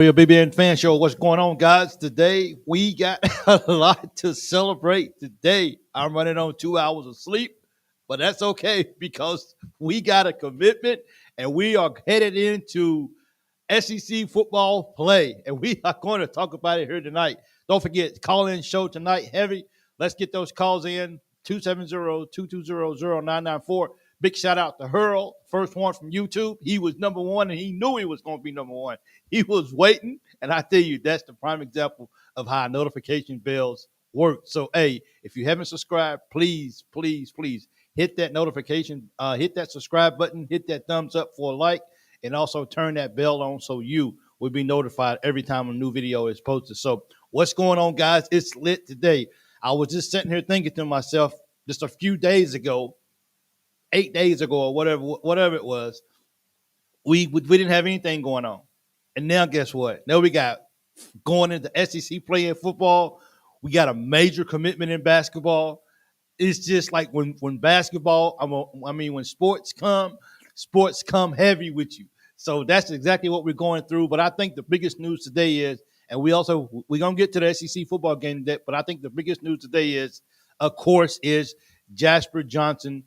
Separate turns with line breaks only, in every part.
Real BBN Fan Show. What's going on, guys? Today we got a lot to celebrate. Today I'm running on 2 hours of sleep, but that's okay because we got a commitment and we are headed into SEC football play, and we are going to talk about it here tonight. Don't forget, call-in show tonight, heavy. Let's get those calls in, 270-220-0994. Big shout-out to Hurl, first one from YouTube. He was number one, and he knew he was going to be number one. He was waiting, and I tell you, that's the prime example of how notification bells work. So, hey, if you haven't subscribed, please, please, please hit that notification, hit that subscribe button, hit that thumbs up for a like, and also turn that bell on so you will be notified every time a new video is posted. So what's going on, guys? It's lit today. I was just sitting here thinking to myself just a few days ago, 8 days ago or whatever it was, we didn't have anything going on. And now guess what? Now we got going into SEC playing football. We got a major commitment in basketball. It's just like when basketball, when sports come heavy with you. So that's exactly what we're going through. But I think the biggest news today is, and we're going to get to the SEC football game, but I think the biggest news today is, of course, is Jasper Johnson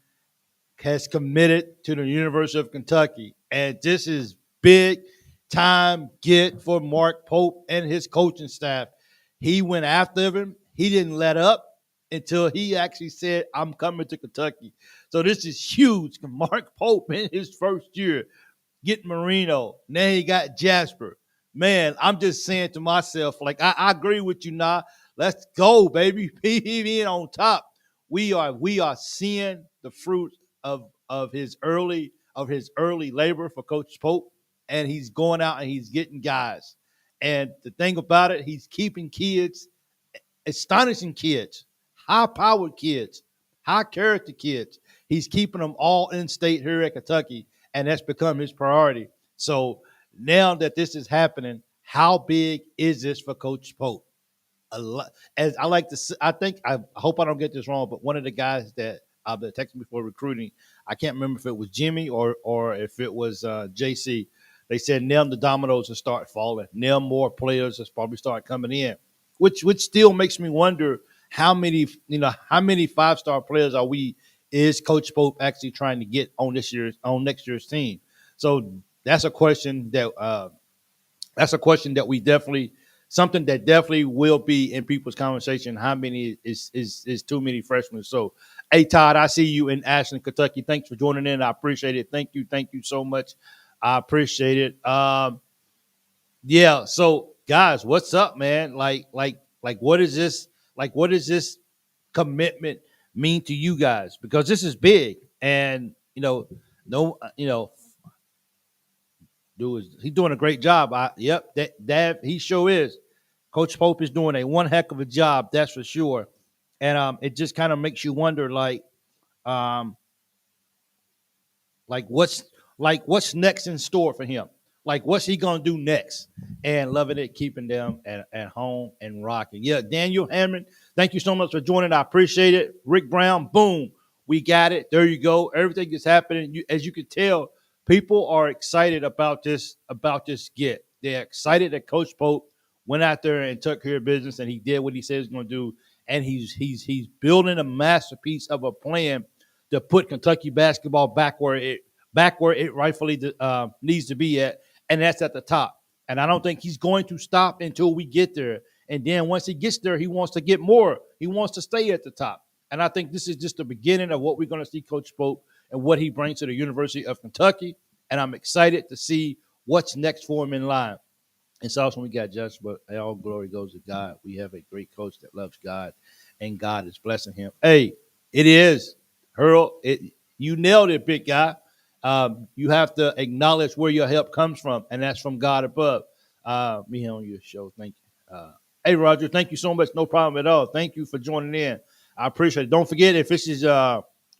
has committed to the University of Kentucky. And this is big time get for Mark Pope and his coaching staff. He went after him. He didn't let up until he actually said, I'm coming to Kentucky. So this is huge. Mark Pope in his first year, get Marino. Now he got Jasper. Man, I'm just saying to myself, like, I agree with you now. Let's go, baby. PPV on top. We are seeing the fruit of his early labor for Coach Pope, and he's going out and he's getting guys. And the thing about it, he's keeping kids, astonishing kids, high-powered kids, high-character kids. He's keeping them all in state here at Kentucky, and that's become his priority. So now that this is happening, how big is this for Coach Pope? A lot, as I like to, I hope I don't get this wrong, but one of the guys that texted me for recruiting, I can't remember if it was Jimmy or if it was JC. They said now the dominoes will start falling. Now more players will probably start coming in, which still makes me wonder how many 5-star players is Coach Pope actually trying to get on next year's team? So that's a question that we definitely, something that definitely will be in people's conversation. How many is too many freshmen? So, hey, Todd, I see you in Ashland, Kentucky. Thanks for joining in. I appreciate it. Thank you so much. I appreciate it. Yeah. So, guys, what's up, man? Like, what is this? Like, what does this commitment mean to you guys? Because this is big, and he's doing a great job. That he sure is. Coach Pope is doing a one heck of a job, that's for sure. And it just kind of makes you wonder, what's next in store for him? Like, what's he gonna do next? And loving it, keeping them at home and rocking. Yeah, Daniel Hammond, thank you so much for joining. I appreciate it. Rick Brown, boom, we got it. There you go. Everything is happening. As you can tell, people are excited about this get. They're excited that Coach Pope went out there and took care of business, and he did what he said he was going to do. And he's building a masterpiece of a plan to put Kentucky basketball back where it rightfully needs to be at, and that's at the top. And I don't think he's going to stop until we get there. And then once he gets there, he wants to get more. He wants to stay at the top. And I think this is just the beginning of what we're going to see Coach Pope and what he brings to the University of Kentucky. And I'm excited to see what's next for him in line. And so also we got Jasper. All glory goes to God. We have a great coach that loves God, and God is blessing him. Hey, it is. Hurl, you nailed it, big guy. You have to acknowledge where your help comes from, and that's from God above. Me here on your show. Thank you. Hey, Roger, thank you so much. No problem at all. Thank you for joining in. I appreciate it. Don't forget, if this is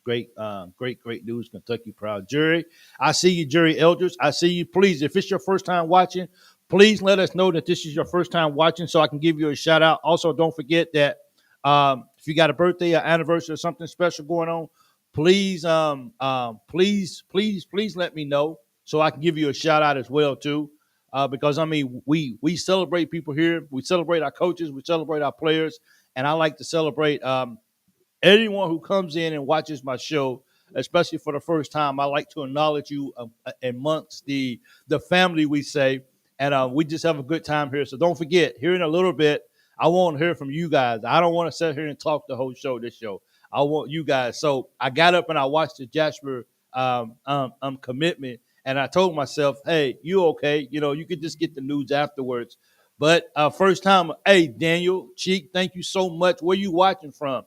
great news, Kentucky proud jury. I see you, Jerry Elders. I see you. Please, if it's your first time watching, please let us know that this is your first time watching so I can give you a shout out. Also, don't forget that if you got a birthday or anniversary or something special going on, please let me know so I can give you a shout out as well too. because I mean we celebrate people here. We celebrate our coaches. We celebrate our players, and I like to celebrate anyone who comes in and watches my show, especially for the first time. I like to acknowledge you amongst the family, we say, and we just have a good time here. So don't forget, here in a little bit, I want to hear from you guys. I don't want to sit here and talk the whole show. This show, I want you guys. So I got up and I watched the Jasper commitment, and I told myself, hey, you okay? You know, you could just get the news afterwards. But first time, hey, Daniel Cheek, thank you so much. Where you watching from?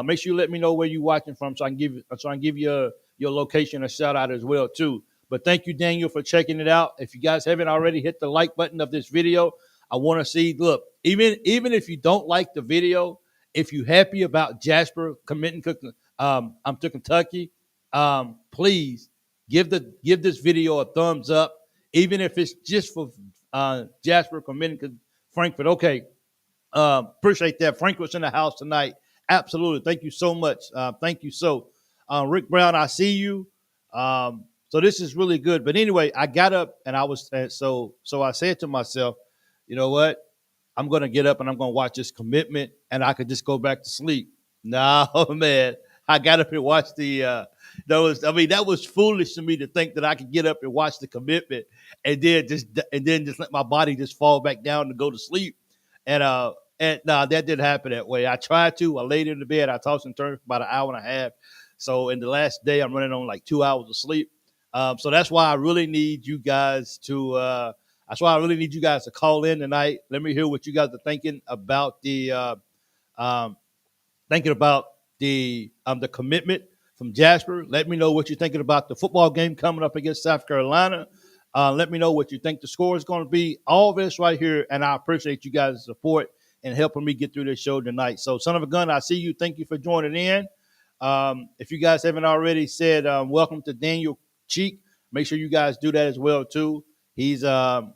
Make sure you let me know where you're watching from, so I can give you your location a shout out as well too. But thank you, Daniel, for checking it out. If you guys haven't already, hit the like button of this video. I want to see. Look, even if you don't like the video, if you're happy about Jasper committing to Kentucky, please give this video a thumbs up, even if it's just for Jasper committing to Frankfurt. Okay, appreciate that. Frank was in the house tonight. Absolutely. Thank you so much. Thank you. So, Rick Brown, I see you. So this is really good. But anyway, I got up and I was so I said to myself, you know what? I'm going to get up and I'm going to watch this commitment, and I could just go back to sleep. No, man. I got up and watched that was foolish to me to think that I could get up and watch the commitment and then just let my body just fall back down to go to sleep. And no, that didn't happen that way. I tried to. I laid in the bed. I tossed and turned for about an hour and a half. So in the last day, I'm running on like 2 hours of sleep. So that's why I really need you guys to. That's why I really need you guys to call in tonight. Let me hear what you guys are thinking about the commitment from Jasper. Let me know what you're thinking about the football game coming up against South Carolina. Let me know what you think the score is going to be. All this right here, and I appreciate you guys' support and helping me get through this show tonight. So, son of a gun, I see you. Thank you for joining in. If you guys haven't already said welcome to Daniel Cheek, make sure you guys do that as well too. He's new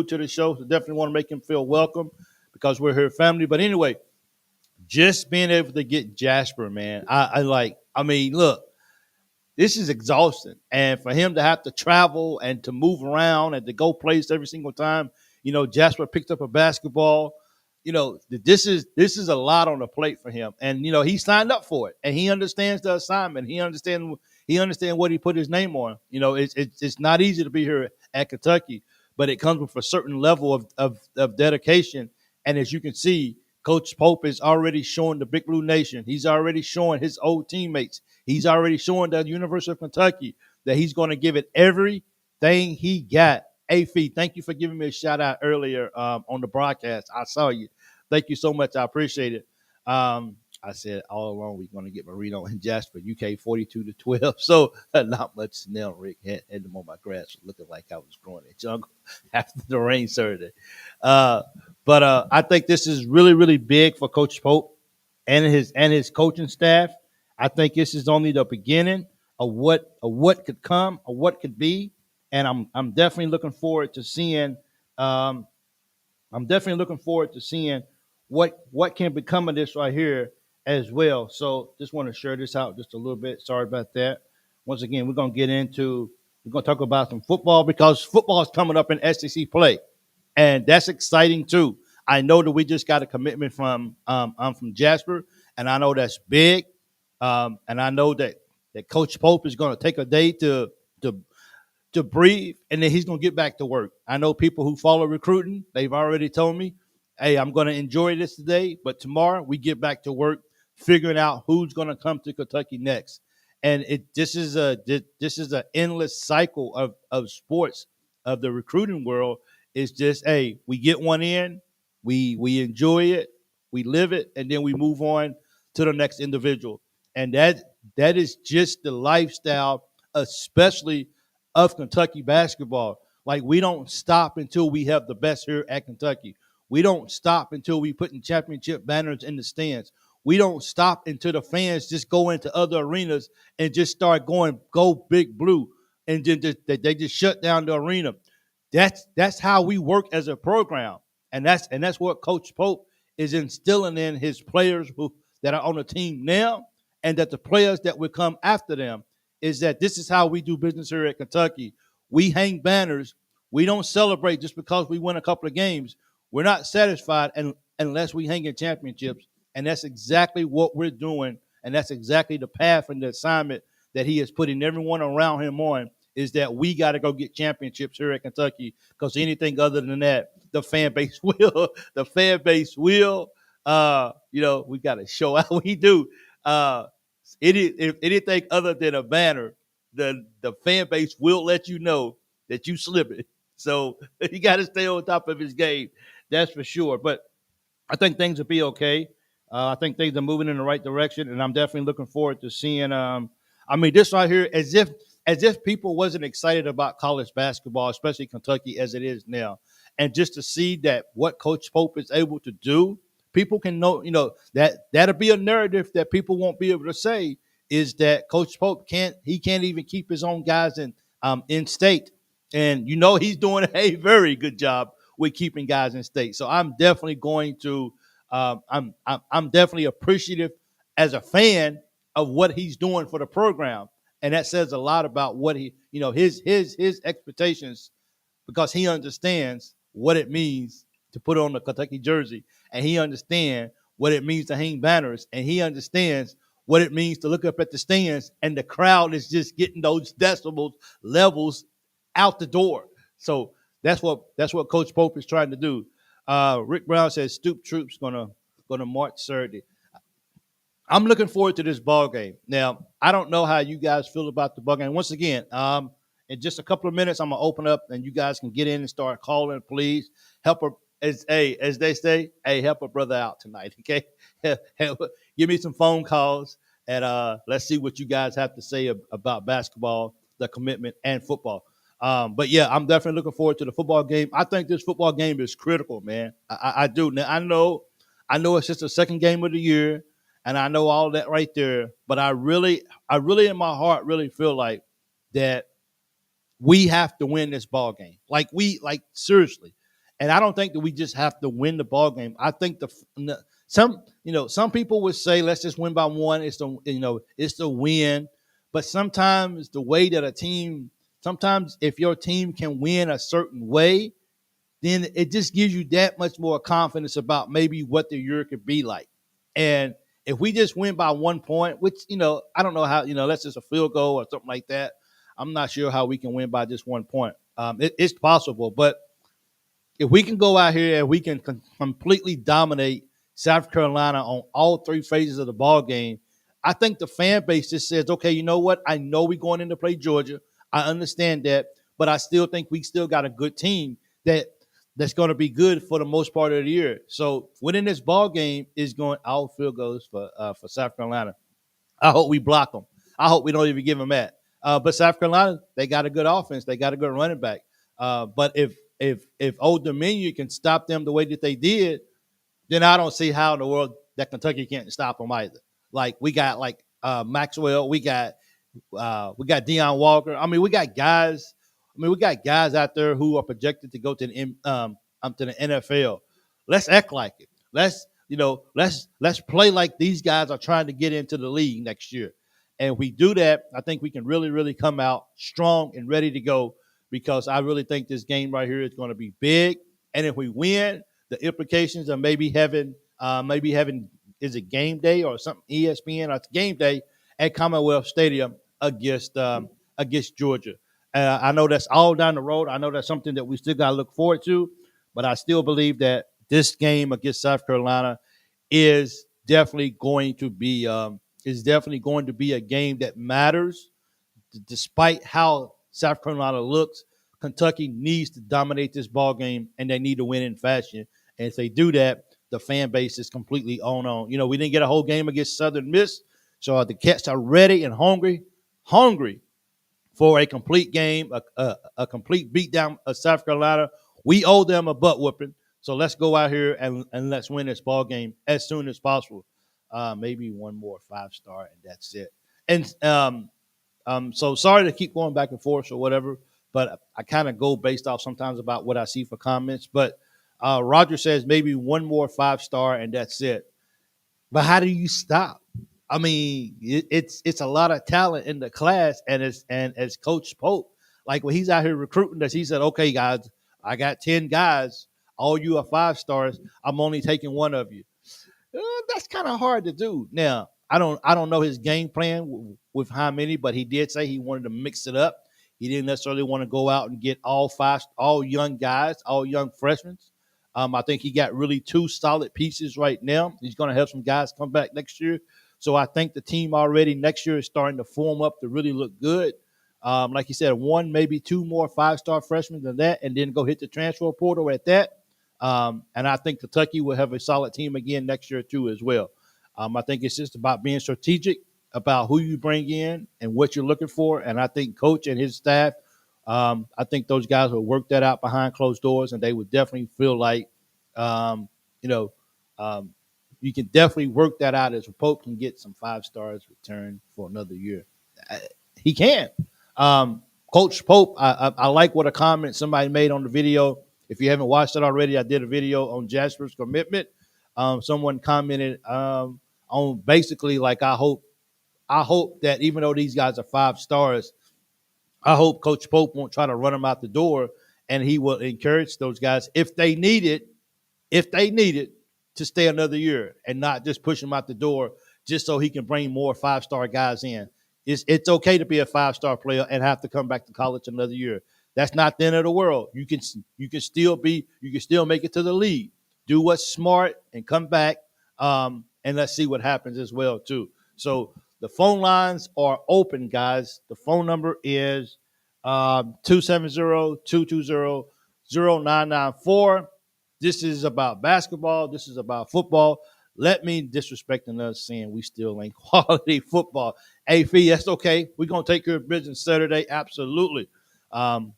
to the show, so definitely want to make him feel welcome because we're here family. But anyway, just being able to get Jasper, man, I mean, look, this is exhausting. And for him to have to travel and to move around and to go place every single time, you know, Jasper picked up a basketball. You know, this is a lot on the plate for him. And, you know, he signed up for it. And he understands the assignment. He understands what he put his name on. You know, it's not easy to be here at Kentucky, but it comes with a certain level of dedication. And as you can see, Coach Pope is already showing the Big Blue Nation. He's already showing his old teammates. He's already showing the University of Kentucky that he's going to give it everything he got. Hey, Fee, thank you for giving me a shout out earlier on the broadcast. I saw you. Thank you so much. I appreciate it. I said all along we're going to get Marino and Jasper, UK 42-12. So not much Snell, Rick. Had them on my grass looking like I was growing a jungle after the rain Saturday. But I think this is really, really big for Coach Pope and his coaching staff. I think this is only the beginning of what could come, or what could be. And I'm definitely looking forward to seeing what can become of this right here as well. So just want to share this out just a little bit. Sorry about that. Once again, we're gonna talk about some football because football is coming up in SEC play, and that's exciting too. I know that we just got a commitment from Jasper, and I know that's big. And I know that Coach Pope is going to take a day to breathe, and then he's going to get back to work. I know people who follow recruiting, they've already told me, hey, I'm going to enjoy this today, but tomorrow we get back to work figuring out who's going to come to Kentucky next. And this is an endless cycle of sports, of the recruiting world. It's just, hey, we get one in, we enjoy it, we live it, and then we move on to the next individual. And that is just the lifestyle, especially of Kentucky basketball. Like, we don't stop until we have the best here at Kentucky. We don't stop until we put in championship banners in the stands. We don't stop until the fans just go into other arenas and just start going, go Big Blue, and then they just shut down the arena. That's how we work as a program, and that's what Coach Pope is instilling in his players that are on the team now, and that the players that will come after them, is that this is how we do business here at Kentucky. we hang banners. We don't celebrate just because we win a couple of games. We're not satisfied unless we hang in championships. And that's exactly what we're doing. And that's exactly the path and the assignment that he is putting everyone around him on, is that we got to go get championships here at Kentucky, because anything other than that, the fan base will. The fan base will. We got to show out. We do. If anything other than a banner, the fan base will let you know that you slipping. So he got to stay on top of his game. That's for sure. But I think things will be okay. I think things are moving in the right direction, and I'm definitely looking forward to seeing. This right here, as if people wasn't excited about college basketball, especially Kentucky as it is now, and just to see that what Coach Pope is able to do, people can know. That'll be a narrative that people won't be able to say, is that Coach Pope can't even keep his own guys in state, and he's doing a very good job with keeping guys in state. So I'm definitely going to I'm definitely appreciative as a fan of what he's doing for the program, and that says a lot about what his expectations, because he understands what it means to put on the Kentucky jersey, and he understands what it means to hang banners, and he understands what it means to look up at the stands and the crowd is just getting those decibels levels out the door. So that's what Coach Pope is trying to do. Rick Brown says Stoop Troops gonna march Saturday. I'm looking forward to this ball game. Now, I don't know how you guys feel about the ball game. Once again, in just a couple of minutes, I'm gonna open up and you guys can get in and start calling. Please help her, as they say, help a brother out tonight. Okay, give me some phone calls and let's see what you guys have to say about basketball, the commitment, and football. But yeah, I'm definitely looking forward to the football game. I think this football game is critical, man. I do. Now, I know it's just the second game of the year, and I know all that right there. But I really in my heart really feel like that we have to win this ball game. Like seriously. And I don't think that we just have to win the ball game. I think some people would say let's just win by one. It's the win. But sometimes the way that sometimes if your team can win a certain way, then it just gives you that much more confidence about maybe what the year could be like. And if we just win by 1 point, which, I don't know how, that's just a field goal or something like that. I'm not sure how we can win by just 1 point. It's possible, but if we can go out here and we can completely dominate South Carolina on all three phases of the ball game, I think the fan base just says, okay, you know what? I know we're going in to play Georgia. I understand that, but I still think we still got a good team that's going to be good for the most part of the year. So winning this ball game is going all field goals for South Carolina. I hope we block them. I hope we don't even give them that. But South Carolina, they got a good offense. They got a good running back. But if Old Dominion can stop them the way that they did, then I don't see how in the world that Kentucky can't stop them either. Like we got Maxwell, we got Deion Walker. I mean, we got guys. We got guys out there who are projected to go to the NFL. Let's act like it. Let's play like these guys are trying to get into the league next year. And if we do that, I think we can really, really come out strong and ready to go, because I really think this game right here is going to be big. And if we win, the implications of maybe having is it game day or something, ESPN, or it's game day at Commonwealth Stadium against Georgia. I know that's all down the road. I know that's something that we still got to look forward to, but I still believe that this game against South Carolina is definitely going to be a game that matters. Despite how South Carolina looks, Kentucky needs to dominate this ball game, and they need to win in fashion. And if they do that, the fan base is completely on. We didn't get a whole game against Southern Miss, so the Cats are ready and hungry for a complete game, a complete beatdown of South Carolina. We owe them a butt whooping, so let's go out here and let's win this ball game as soon as possible. Maybe one more 5-star, and that's it. And so sorry to keep going back and forth or whatever, but I kind of go based off sometimes about what I see for comments. But Roger says maybe one more 5-star, and that's it. But how do you stop? I mean, it's a lot of talent in the class, and as Coach Pope, Like when he's out here recruiting us, he said, "Okay, guys, I got 10 guys. All you are 5 stars. I'm only taking one of you." That's kind of hard to do. Now, I don't know his game plan with how many, but he did say he wanted to mix it up. He didn't necessarily want to go out and get all young guys, all young freshmen. I think he got really two solid pieces right now. He's going to have some guys come back next year. So I think the team already next year is starting to form up to really look good. Like you said, one, maybe two more 5-star freshmen than that, and then go hit the transfer portal at that. And I think Kentucky will have a solid team again next year too as well. I think it's just about being strategic about who you bring in and what you're looking for. And I think Coach and his staff, I think those guys will work that out behind closed doors, and they would definitely feel like, um, you know, um, you can definitely work that out as Pope can get some 5 stars returned for another year. He can. Coach Pope, I like what a comment somebody made on the video. If you haven't watched it already, I did a video on Jasper's commitment. Someone commented on basically like I hope that even though these guys are 5 stars, I hope Coach Pope won't try to run them out the door, and he will encourage those guys if they need it to stay another year and not just push them out the door just so he can bring more 5-star guys in. It's okay to be a 5-star player and have to come back to college another year. That's not the end of the world. You can still make it to the league. Do what's smart and come back, and let's see what happens as well too. So the phone lines are open, guys. The phone number is 270-220-0994. This is about basketball. This is about football. Let me disrespecting us saying we still ain't quality football. Hey, Fee, that's okay. We're going to take care of business Saturday. Absolutely.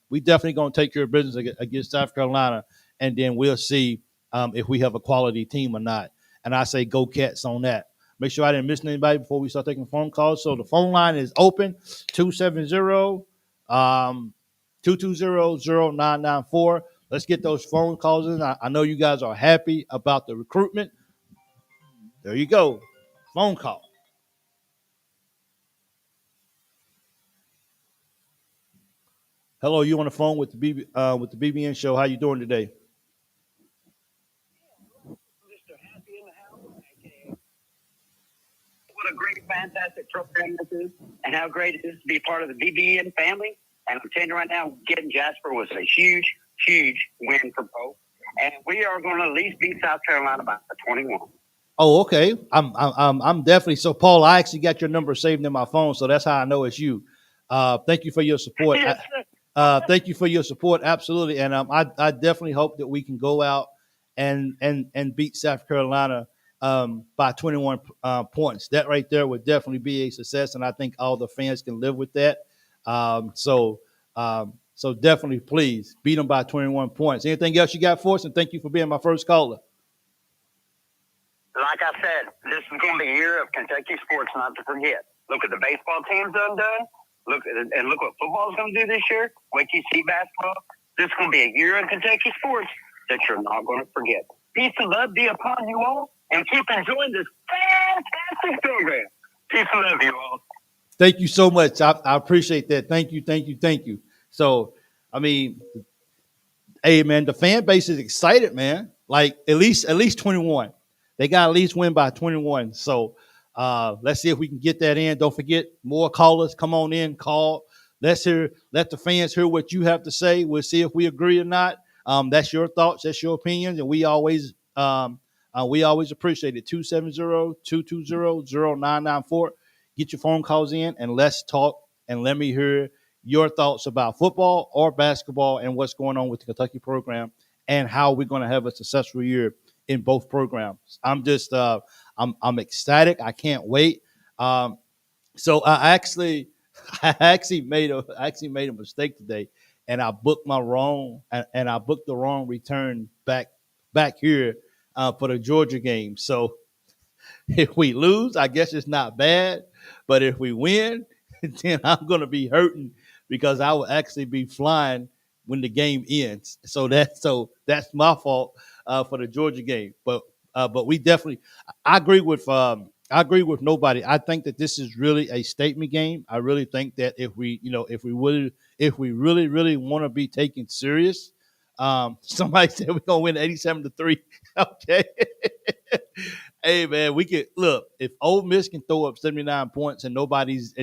We definitely going to take care of business against South Carolina, and then we'll see if we have a quality team or not. And I say go Cats on that. Make sure I didn't miss anybody before we start taking phone calls. So the phone line is open, 270 220-0994. Let's get those phone calls in. I know you guys are happy about the recruitment. There you go. Phone call. Hello, you on the phone with the BBN show. How you doing today?
Mr. Happy in the house, aka what a great, fantastic program this is, and how great it is to be part of the BBN family. And I'm telling you right now, getting Jasper was a huge, huge win for Pope. And we are going to at least beat South Carolina by 21.
Oh, okay. I'm definitely so. Paul, I actually got your number saved in my phone, so that's how I know it's you. Thank you for your support.
Yes,
Thank you for your support. Absolutely, and I definitely hope that we can go out and beat South Carolina by 21 points. That right there would definitely be a success, and I think all the fans can live with that. So definitely, please beat them by 21 points. Anything else you got for us? And thank you for being my first caller.
like I said, this is going to be a year of Kentucky sports not to forget. Look at the baseball teams done. Look what football is going to do this year. Wait till you see basketball. This is going to be a year in Kentucky sports that you're not going to forget. Peace and love be upon you all, and keep enjoying this fantastic program. Peace and love, you all.
Thank you so much. I appreciate that. Thank you, thank you, thank you. So, I mean, hey man, the fan base is excited, man. Like at least 21. They got at least win by 21. So let's see if we can get that in. Don't forget, more callers. Come on in, call. Let the fans hear what you have to say. We'll see if we agree or not. That's your thoughts, that's your opinions, and we always appreciate it. 270-220-0994. Get your phone calls in and let's talk and let me hear your thoughts about football or basketball and what's going on with the Kentucky program and how we're going to have a successful year in both programs. I'm ecstatic. I can't wait. So I actually made a mistake today, and I booked the wrong return back here for the Georgia game. So if we lose, I guess it's not bad. But if we win, then I'm going to be hurting because I will actually be flying when the game ends. So that's my fault for the Georgia game. But we definitely, I agree with nobody. I think that this is really a statement game. I really think that if we really, really want to be taken serious. Somebody said we're gonna win 87-3. Okay. Hey man, we could look if Ole Miss can throw up 79 points and nobody's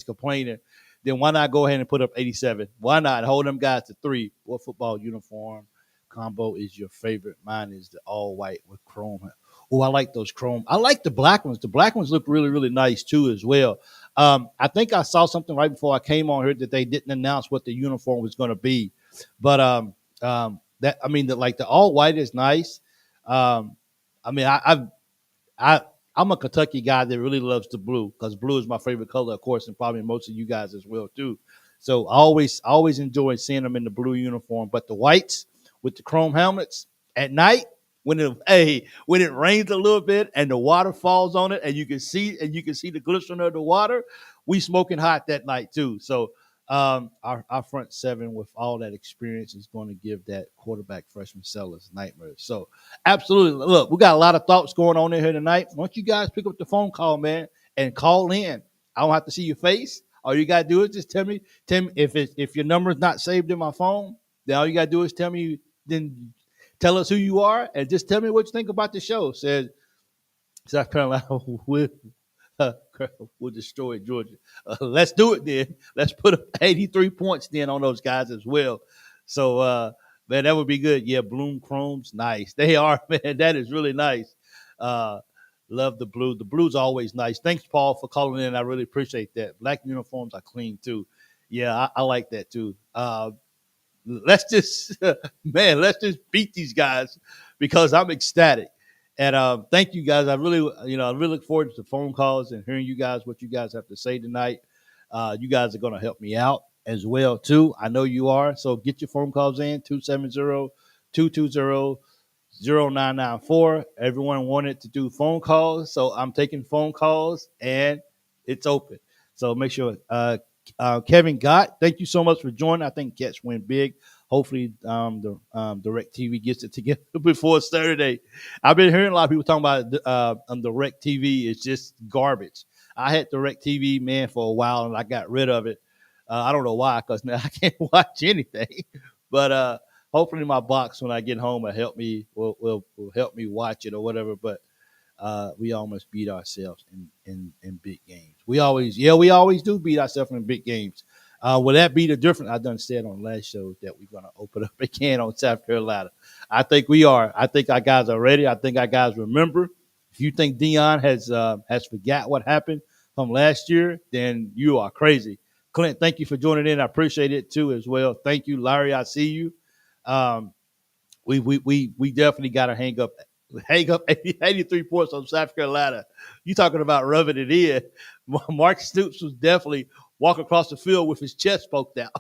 complaining, then why not go ahead and put up 87? Why not hold them guys to 3? What football uniform combo is your favorite? Mine is the all white with chrome. Oh, I like those chrome. I like the black ones. The black ones look really, really nice too as well. I think I saw something right before I came on here that they didn't announce what the uniform was going to be, but that I mean, like the all white is nice. Um, I mean, I I'm a Kentucky guy that really loves the blue because blue is my favorite color, of course, and probably most of you guys as well too. So I always enjoy seeing them in the blue uniform. But the whites with the chrome helmets at night when it rains a little bit and the water falls on it and you can see the glisten of the water, we smoking hot that night too. So our front seven with all that experience is going to give that quarterback freshman sellers nightmares. So absolutely. Look, we got a lot of thoughts going on in here tonight. Why don't you guys pick up the phone call, man, and call in? I don't have to see your face. All you gotta do is just tell me if your number is not saved in my phone. Then all you gotta do is tell us who you are and just tell me what you think about the show. Says South Carolina will uh, will destroy Georgia. Let's do it then. Let's put up 83 points then on those guys as well. So man, that would be good. Yeah, Bloom Chrome's nice. They are, man. That is really nice. Uh, love the blue. The blue's always nice. Thanks, Paul, for calling in. I really appreciate that. Black uniforms are clean too. Yeah, I like that too. Let's just let's just beat these guys because I'm ecstatic. And thank you guys. I really look forward to the phone calls and hearing you guys what you guys have to say tonight. You guys are going to help me out as well too. I know you are. So get your phone calls in 270-220-0994. Everyone wanted to do phone calls, so I'm taking phone calls and it's open. So make sure Kevin Gott, thank you so much for joining. I think Cats win big. Hopefully, the Direct TV gets it together before Saturday. I've been hearing a lot of people talking about Direct TV. It's just garbage. I had Direct TV, man, for a while, and I got rid of it. I don't know why, because now I can't watch anything. But hopefully, my box when I get home will help me watch it or whatever. But we almost beat ourselves in big games. We always do beat ourselves in big games. Will that be the difference? I done said on last show that we're going to open up again on South Carolina. I think we are. I think our guys are ready. I think our guys remember. If you think Dion has forgot what happened from last year, then you are crazy. Clint, thank you for joining in. I appreciate it too as well. Thank you, Larry. I see you. Um, we definitely got to hang up 83 points on South Carolina. You talking about rubbing it in. Mark Stoops was definitely walking across the field with his chest poked out.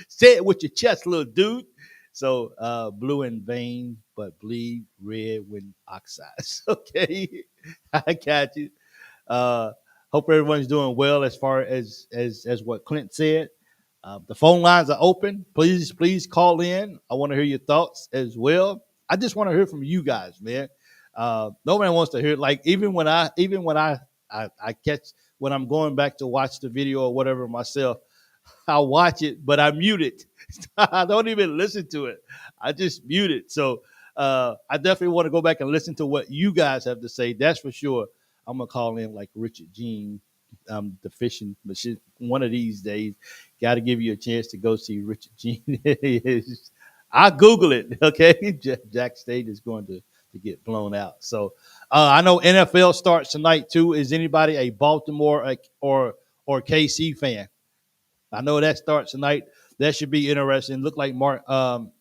Say it with your chest, little dude. So blue in vein, but bleed red when oxides. Okay. I got you. Uh, hope everyone's doing well as far as what Clint said. The phone lines are open. Please call in. I want to hear your thoughts as well. I just want to hear from you guys, man. Nobody wants to hear like even when I catch when I'm going back to watch the video or whatever myself, I watch it, but I mute it. I don't even listen to it. I just mute it. So I definitely want to go back and listen to what you guys have to say. That's for sure. I'm gonna call in like Richard Jean, the fishing machine. One of these days, got to give you a chance to go see Richard Jean. I'll Google it. Okay, Jack State is going to get blown out. So I know NFL starts tonight too. Is anybody a Baltimore or KC fan? I know that starts tonight. That should be interesting. Look like um,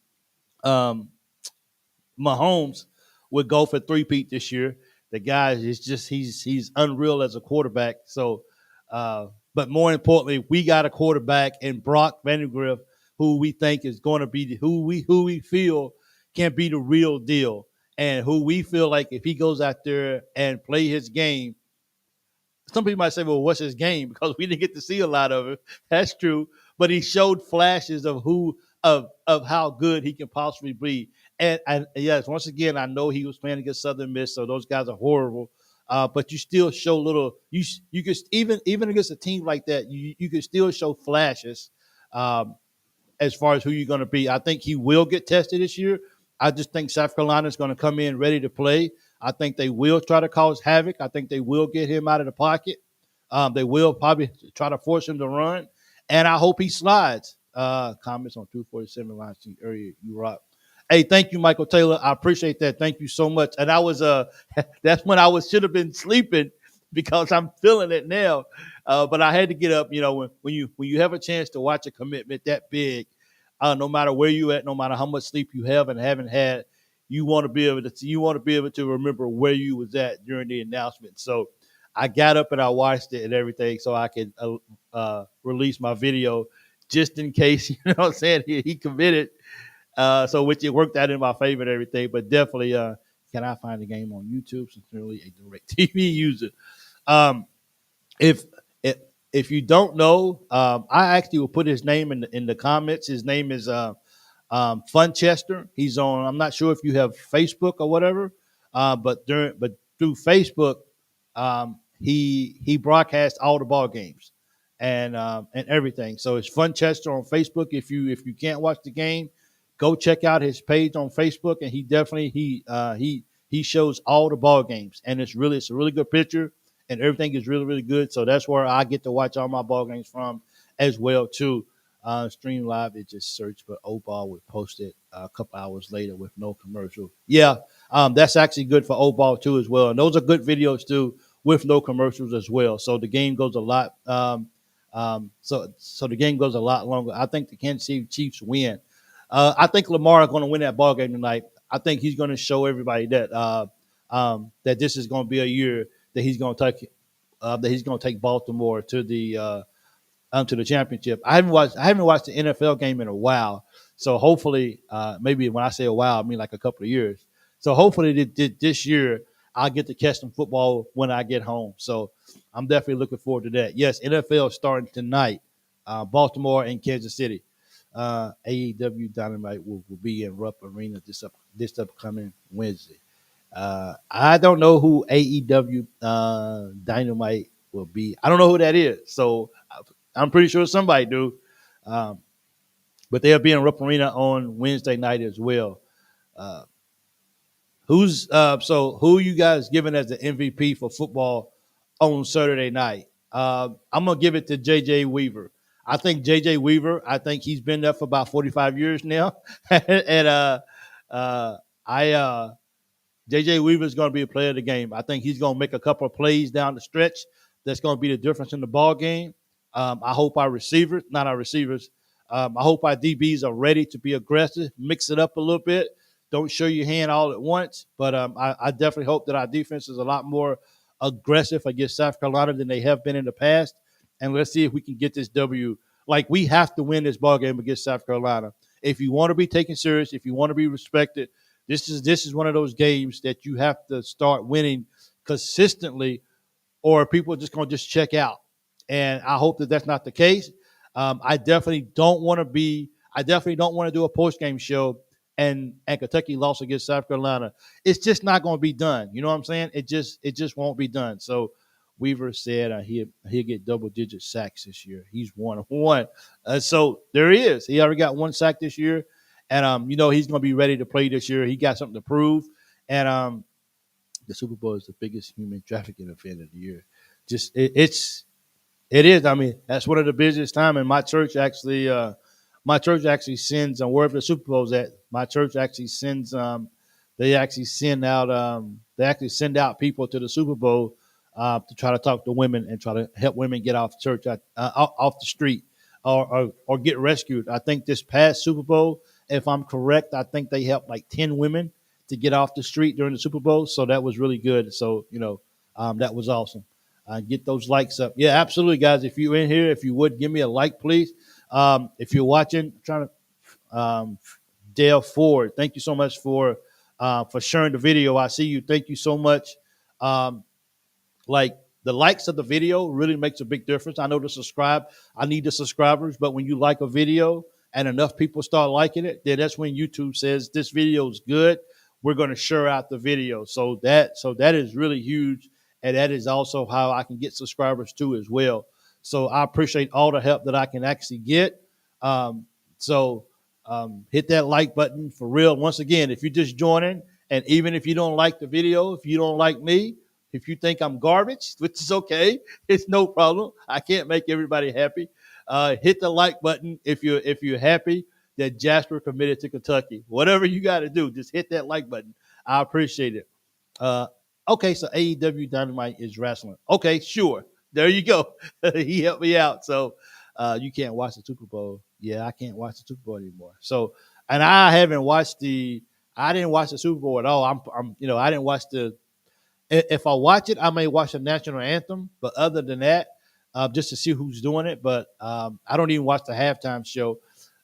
Mahomes would go for three-peat this year. The guy is just he's unreal as a quarterback. So, but more importantly, we got a quarterback in Brock Vandagriff who we think is going to be who we feel can be the real deal, and who we feel like if he goes out there and play his game. Some people might say, well, what's his game? Because we didn't get to see a lot of it. That's true. But he showed flashes of how good he can possibly be. And yes, once again, I know he was playing against Southern Miss, so those guys are horrible. But you still show little you could even against a team like that, you could still show flashes um, as far as who you're going to be. I think he will get tested this year. I just think South Carolina is going to come in ready to play. I think they will try to cause havoc. I think they will get him out of the pocket. They will probably try to force him to run, and I hope he slides. Comments on 247 line sheet earlier. You rock. Hey, thank you, Michael Taylor. I appreciate that. Thank you so much. And I was that's when I should have been sleeping because I'm feeling it now. But I had to get up. You know, when you have a chance to watch a commitment that big, no matter where you at, no matter how much sleep you have and haven't had, you want to be able to remember where you was at during the announcement. So I got up and I watched it and everything so I could release my video just in case, you know what I'm saying, he committed. So which it worked out in my favor and everything. But definitely, can I find the game on YouTube? Sincerely, a direct TV user. Um, if if if you don't know, I actually will put his name in the comments. His name is Funchester. He's on. I'm not sure if you have Facebook or whatever, but through Facebook, he broadcasts all the ball games and everything. So it's Funchester on Facebook. If you can't watch the game, go check out his page on Facebook, and he definitely he shows all the ball games, and it's a really good picture, and everything is really really good. So that's where I get to watch all my ball games from as well too. Stream live, it just search for O Ball would post it a couple hours later with no commercial. Yeah, that's actually good for O Ball too as well, and those are good videos too with no commercials as well. So the game goes a lot. So the game goes a lot longer. I think the Kansas City Chiefs win. I think Lamar is going to win that ball game tonight. I think he's going to show everybody that that this is going to be a year that he's going to take Baltimore to the championship. I haven't watched the NFL game in a while, so hopefully, maybe when I say a while, I mean like a couple of years. So hopefully this year I'll get to catch some football when I get home. So I'm definitely looking forward to that. Yes, NFL starting tonight. Baltimore and Kansas City. AEW Dynamite will be in Rupp Arena this upcoming Wednesday. I don't know who AEW Dynamite will be. I don't know who that is. So I'm pretty sure somebody do. But they'll be in Rupp Arena on Wednesday night as well. So who are you guys giving as the MVP for football on Saturday night? I'm gonna give it to JJ Weaver. I think JJ Weaver. I think he's been there for about 45 years now, and I JJ Weaver is going to be a player of the game. I think he's going to make a couple of plays down the stretch. That's going to be the difference in the ball game. I hope our receivers, not our receivers, I hope our DBs are ready to be aggressive, mix it up a little bit. Don't show your hand all at once. But I definitely hope that our defense is a lot more aggressive against South Carolina than they have been in the past. And let's see if we can get this W. Like, we have to win this ball game against South Carolina. If you want to be taken serious, if you want to be respected, this is one of those games that you have to start winning consistently, or people are just going to just check out. And I hope that that's not the case. I definitely don't want to do a post game show and Kentucky lost against South Carolina. It's just not going to be done. You know what I'm saying? It just won't be done. So Weaver said he'll get double digit sacks this year. He's 1-1. So there he is. He already got one sack this year. And, he's going to be ready to play this year. He got something to prove. And the Super Bowl is the biggest human trafficking event of the year. It is. I mean, that's one of the busiest time. And my church actually sends, and wherever the Super Bowl's at, my church actually sends, they actually send out people to the Super Bowl to try to talk to women and try to help women get off off the street or get rescued. I think this past Super Bowl, if I'm correct, I think they helped like 10 women to get off the street during the Super Bowl. So that was really good. So, that was awesome. Get those likes up. Yeah, absolutely, guys. If you're in here, if you would give me a like, please. If you're watching, I'm trying to Dale Ford, thank you so much for sharing the video. I see you. Thank you so much. Like, the likes of the video really makes a big difference. I know I need the subscribers, but when you like a video and enough people start liking it, then that's when YouTube says this video is good. We're going to share out the video. So that is really huge. And that is also how I can get subscribers too as well. So I appreciate all the help that I can actually get. Um, so hit that like button for real. Once again, if you're just joining, and even if you don't like the video, if you don't like me, if you think I'm garbage, which is okay, it's no problem. I can't make everybody happy. Hit the like button if you're happy that Jasper committed to Kentucky. Whatever you got to do, just hit that like button. I appreciate it. Uh, okay, so AEW Dynamite is wrestling. Okay, sure. There you go. He helped me out. So you can't watch the Super Bowl. Yeah, I can't watch the Super Bowl anymore. So, and I didn't watch the Super Bowl at all. I didn't watch if I watch it, I may watch the national anthem. But other than that, just to see who's doing it. But I don't even watch the halftime show.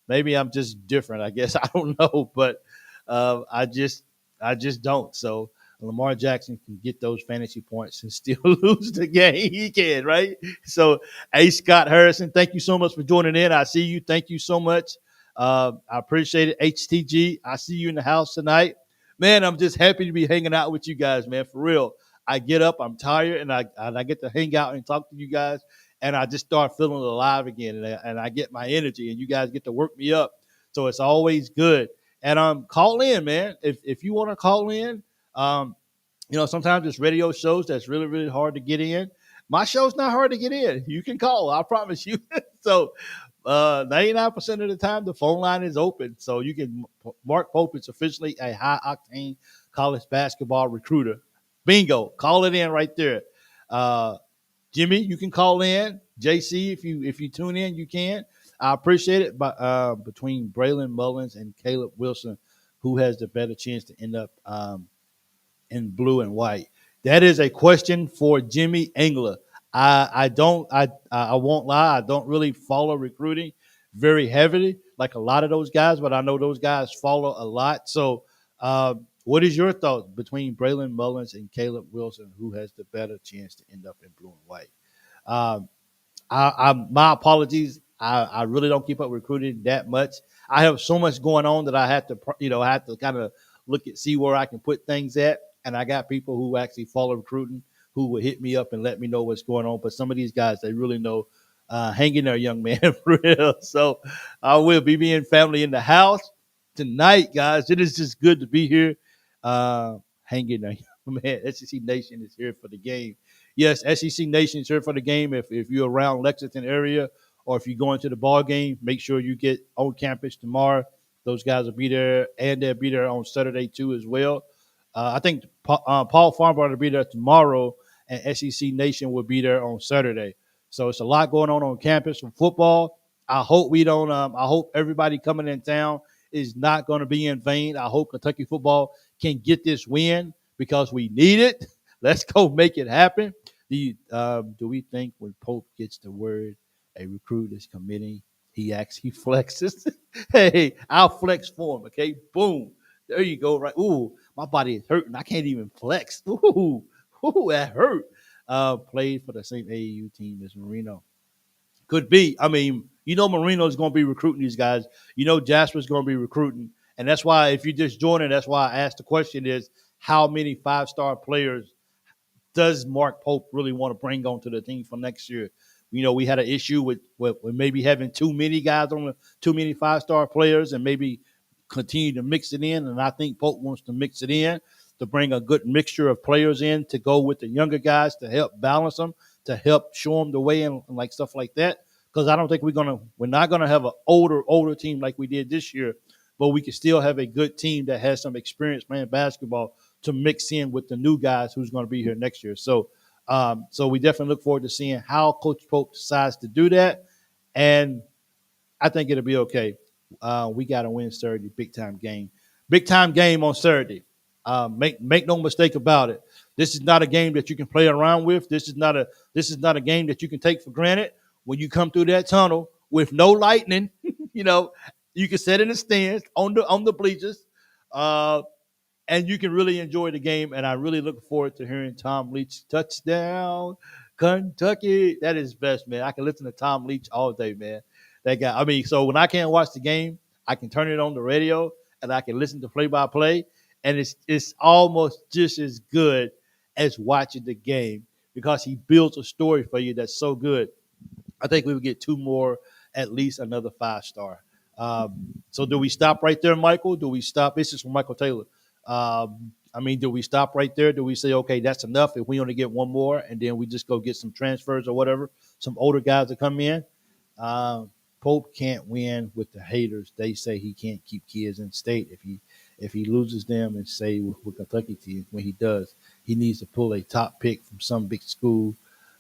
Maybe I'm just different. I guess I don't know, but uh, I just I just don't. So Lamar Jackson can get those fantasy points and still lose the game. He can, right? So, hey, Scott Harrison, thank you so much for joining in. I see you. Thank you so much. I appreciate it. HTG, I see you in the house tonight. Man, I'm just happy to be hanging out with you guys, man, for real. I get up, I'm tired, and I get to hang out and talk to you guys, and I just start feeling alive again, and I get my energy, and you guys get to work me up. So it's always good. And call in, man. If you want to call in, um, sometimes it's radio shows that's really, really hard to get in. My show's not hard to get in. You can call, I promise you. So 99% of the time, the phone line is open. So you can, Mark Pope is officially a high octane college basketball recruiter. Bingo. Call it in right there. Uh, Jimmy, you can call in. JC, if you tune in, you can. I appreciate it. But between Braylon Mullins and Caleb Wilson, who has the better chance to end up in blue and white? That is a question for Jimmy Engler. I won't lie. I don't really follow recruiting very heavily like a lot of those guys, but I know those guys follow a lot. So, what is your thought between Braylon Mullins and Caleb Wilson? Who has the better chance to end up in blue and white? Um, my apologies. I really don't keep up recruiting that much. I have so much going on that I have to, I have to kind of see where I can put things at. And I got people who actually follow recruiting who will hit me up and let me know what's going on. But some of these guys, they really know. Hang in there, young man, for real. So I will be being family in the house tonight, guys. It is just good to be here. Hang in there, man. SEC Nation is here for the game. Yes, SEC Nation is here for the game. If you're around Lexington area or if you're going to the ball game, make sure you get on campus tomorrow. Those guys will be there, and they'll be there on Saturday too as well. I think Paul Farnbar will be there tomorrow, and SEC Nation will be there on Saturday. So it's a lot going on campus for football. I hope we don't. I hope everybody coming in town is not going to be in vain. I hope Kentucky football can get this win because we need it. Let's go make it happen. Do we think when Pope gets the word a recruit is committing, he actually flexes? Hey, I'll flex for him. Okay, boom. There you go. Right. Ooh, my body is hurting. I can't even flex. Ooh, that hurt. Played for the same AAU team as Marino. Could be. I mean, Marino is going to be recruiting these guys. Jasper's going to be recruiting. And that's why, if you just join it, that's why I asked the question is, how many five-star players does Mark Pope really want to bring onto the team for next year? We had an issue with maybe having too many guys on too many five-star players and maybe continue to mix it in. And I think Pope wants to mix it in to bring a good mixture of players in to go with the younger guys to help balance them, to help show them the way and like stuff like that. Because I don't think we're not gonna have an older team like we did this year, but we can still have a good team that has some experience playing basketball to mix in with the new guys who's going to be here next year. So we definitely look forward to seeing how Coach Pope decides to do that, and I think it'll be okay. We got to win Saturday, big time game on Saturday. Make no mistake about it. This is not a game that you can play around with. This is not a game that you can take for granted. When you come through that tunnel with no lightning, you can sit in the stands on the bleachers. And you can really enjoy the game. And I really look forward to hearing Tom Leach touchdown, Kentucky. That is best, man. I can listen to Tom Leach all day, man. That guy. I mean, so when I can't watch the game, I can turn it on the radio and I can listen to play-by-play, and it's almost just as good as watching the game because he builds a story for you that's so good. I think we would get two more at least another 5-star. So do we stop right there, Michael? Do we stop? This is from Michael Taylor. I mean, do we stop right there? Do we say, okay, that's enough if we only get one more and then we just go get some transfers or whatever, some older guys to come in? Pope can't win with the haters. They say he can't keep kids in state if he loses them and say with Kentucky team when he does, he needs to pull a top pick from some big school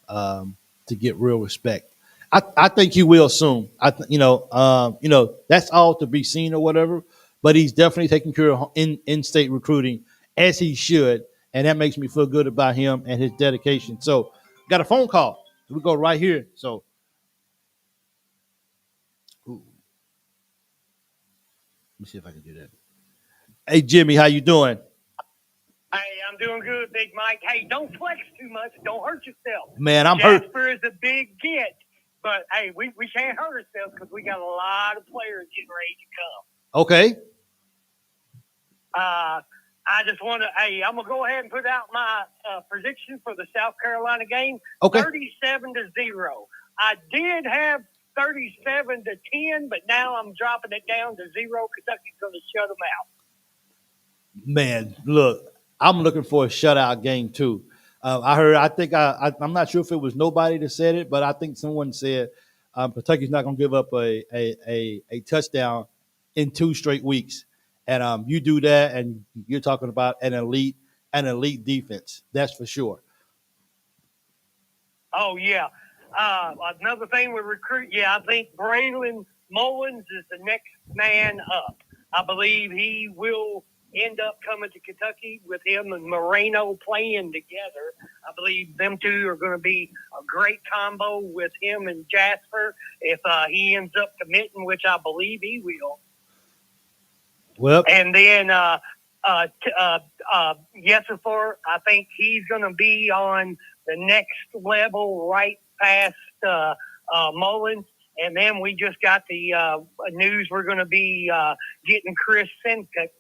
to get real respect. I think he will soon. That's all to be seen or whatever. But he's definitely taking care of in-state recruiting as he should, and that makes me feel good about him and his dedication. So, got a phone call. We go right here. So, ooh, let me see if I can do that. Hey, Jimmy, how you doing?
Hey, I'm doing good, Big Mike. Hey, don't flex too much. Don't hurt yourself.
Man, I'm hurt.
Jasper is a big get, but hey, we can't hurt ourselves because we got a lot of players getting ready to come.
Okay.
I just want to, hey, I'm going to go ahead and put out my prediction for the South Carolina game.
Okay.
37-0. I did have 37-10, but now I'm dropping it down to 0. Kentucky's going to shut them out.
Man, look, I'm looking for a shutout game too. I'm not sure if it was nobody that said it, but I think someone said Kentucky's not going to give up a touchdown in 2 straight weeks. And you do that, and you're talking about an elite defense. That's for sure.
Oh, yeah. Another thing with recruit, I think Braylon Mullins is the next man up. I believe he will end up coming to Kentucky with him and Marino playing together. I believe them two are going to be a great combo with him and Jasper if he ends up committing, which I believe he will.
Well,
and then Yesifor, I think he's going to be on the next level right past Mullins. And then we just got the news we're going to be getting Chris Simcock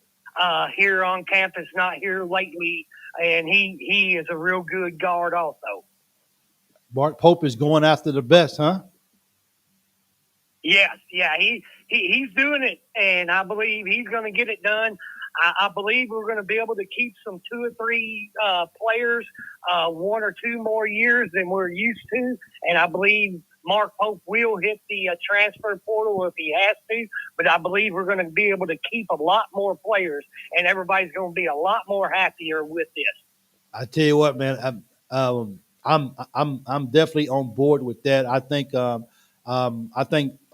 here on campus, not here lately. And he is a real good guard also.
Mark Pope is going after the best, huh?
Yes, yeah, he's doing it, and I believe he's going to get it done. I believe we're going to be able to keep some 2 or 3 players 1 or 2 more years than we're used to, and I believe Mark Pope will hit the transfer portal if he has to, but I believe we're going to be able to keep a lot more players, and everybody's going to be a lot more happier with this.
I tell you what, man, I'm definitely on board with that. I think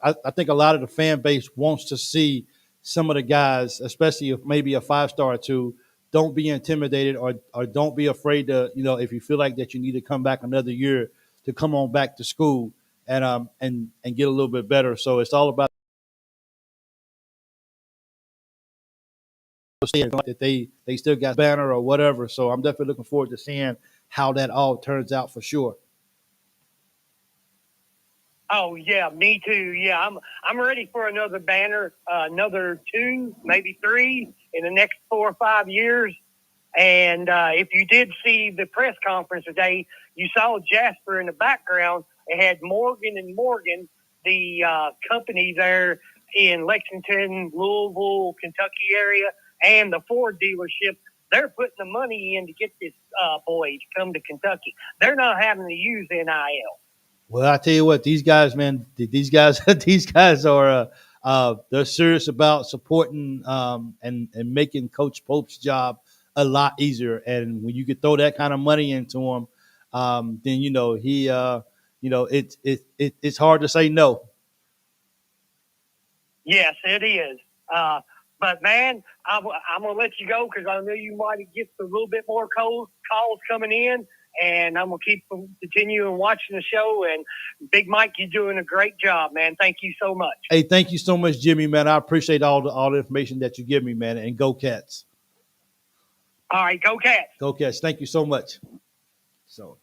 I think a lot of the fan base wants to see some of the guys, especially if maybe a 5-star or 2, don't be intimidated or don't be afraid to, if you feel like that you need to come back another year to come on back to school and get a little bit better. So it's all about that they still got banner or whatever. So I'm definitely looking forward to seeing how that all turns out for sure.
Oh yeah, me too. Yeah, I'm ready for another banner, another 2, maybe 3 in the next 4 or 5 years. And if you did see the press conference today, you saw Jasper in the background. It had Morgan and Morgan, the company there in Lexington, Louisville, Kentucky area, and the Ford dealership. They're putting the money in to get this boy to come to Kentucky. They're not having to use NIL.
Well, I tell you what, these guys, man, these guys are they're serious about supporting and making Coach Pope's job a lot easier. And when you could throw that kind of money into him, then it's hard to say no.
Yes, it is. But man, I'm gonna let you go because I know you might get a little bit more calls coming in. And I'm going to keep continuing watching the show. And Big Mike, you're doing a great job, man. Thank you so much.
Hey, thank you so much, Jimmy, man. I appreciate all the information that you give me, man. And go Cats.
All right, go Cats.
Go Cats. Thank you so much. So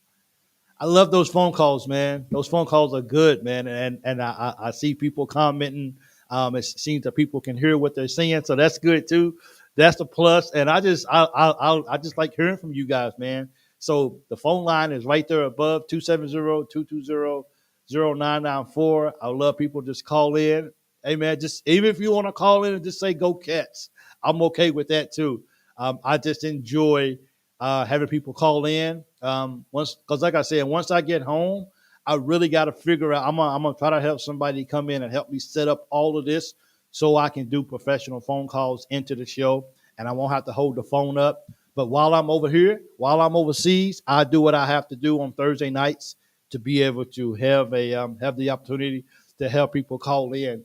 I love those phone calls, man. Those phone calls are good, man. And I see people commenting. It seems that people can hear what they're saying. So that's good, too. That's a plus. And I just like hearing from you guys, man. So the phone line is right there above, 270-220-00 0994. I love people just call in. Hey, man, just even if you want to call in and just say go Cats, I'm okay with that too. I just enjoy having people call in. Because like I said, once I get home, I really got to figure out. I'm gonna try to help somebody come in and help me set up all of this so I can do professional phone calls into the show, and I won't have to hold the phone up. But while I'm over here, while I'm overseas, I do what I have to do on Thursday nights to be able to have the opportunity to help people call in,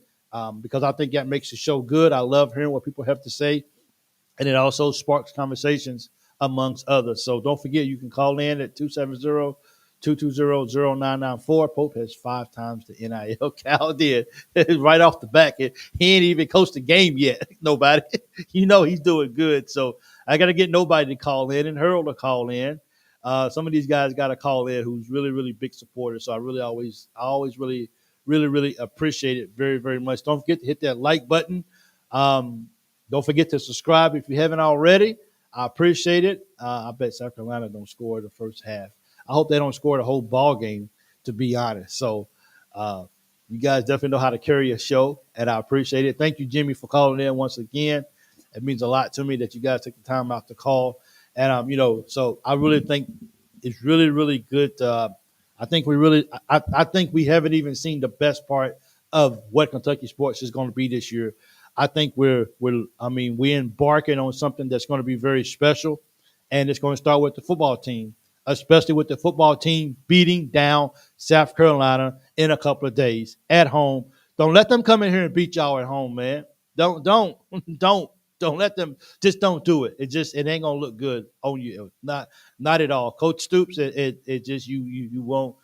because I think that makes the show good. I love hearing what people have to say, and it also sparks conversations amongst others. So don't forget, you can call in at 270-220-0994. Pope has 5 times the NIL. Cal did right off the back. He ain't even coached a game yet. Nobody. He's doing good. So I got to get nobody to call in and Hurl to call in. Some of these guys got to call in who's really, really big supporters. So I always really, really, really appreciate it very, very much. Don't forget to hit that like button. Don't forget to subscribe if you haven't already. I appreciate it. I bet South Carolina don't score the first half. I hope they don't score the whole ball game, to be honest. So you guys definitely know how to carry a show, and I appreciate it. Thank you, Jimmy, for calling in once again. It means a lot to me that you guys take the time out to call. And, so I really think it's really, really good. I think we haven't even seen the best part of what Kentucky sports is going to be this year. I think we're embarking on something that's going to be very special, and it's going to start with the football team, especially with the football team beating down South Carolina in a couple of days at home. Don't let them come in here and beat y'all at home, man. Don't let them. Just don't do it. It ain't gonna look good on you. Not at all. Coach Stoops, it just you won't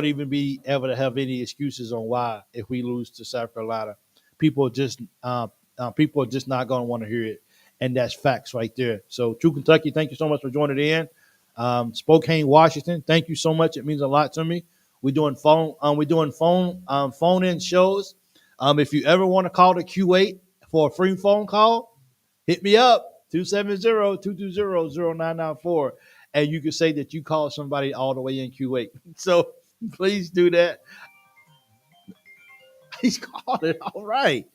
even be able to have any excuses on why if we lose to South Carolina. People are just not going to want to hear it, and that's facts right there. So, True Kentucky, thank you so much for joining in. Spokane, Washington, thank you so much. It means a lot to me. We're doing phone in shows. If you ever want to call the Q8 for a free phone call, hit me up 270-220-0994, and you can say that you called somebody all the way in Q8. So please do that. He's called it. All right.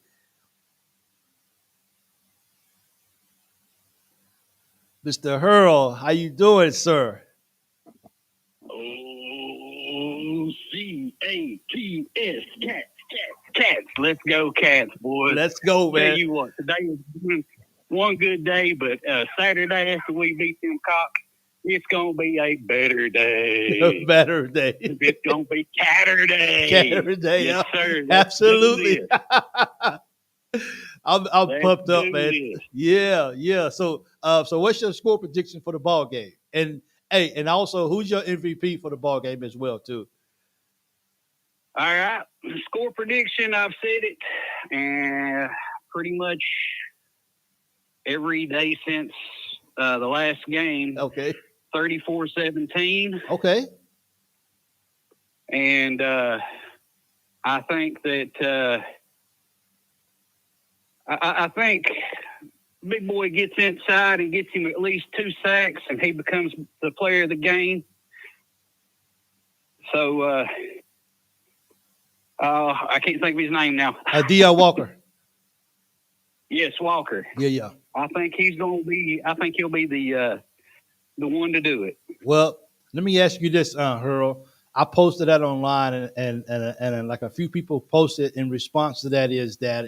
Mr. Hurl, how you doing, sir?
O-C-A-T-S, Cats. Let's go, Cats, boys.
Let's go, man.
Tell you what, today is one good day, but Saturday after we beat them Cocks, it's going to be a better day.
A better day.
It's going to be Catterday.
Catterday,
yes, sir.
Absolutely. I'm pumped up, man. This. Yeah. So what's your score prediction for the ball game? And also, who's your MVP for the ball game as well, too?
All right. Score prediction, I've said it. And pretty much every day since the last game.
Okay.
34-17.
Okay.
And I think that I think big boy gets inside and gets him at least 2 sacks, and he becomes the player of the game. So I can't think of his name now.
D.L. Walker.
Yes, Walker.
Yeah.
I think he'll be the one to do it.
Well, let me ask you this, Hurl. I posted that online, and like a few people posted in response to that is that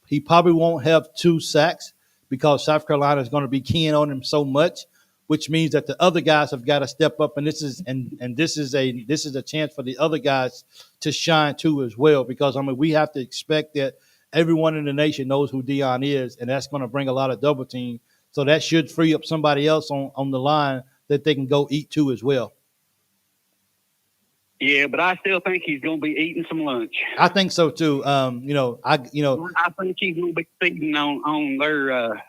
he probably won't have 2 sacks because South Carolina is going to be keying on him so much, which means that the other guys have got to step up, and this is a chance for the other guys to shine too as well, because we have to expect that everyone in the nation knows who Deion is, and that's going to bring a lot of double team. So that should free up somebody else on the line that they can go eat to as well.
Yeah, but I still think he's going to be eating some lunch.
I think so too. I think
he's going to be feeding on their.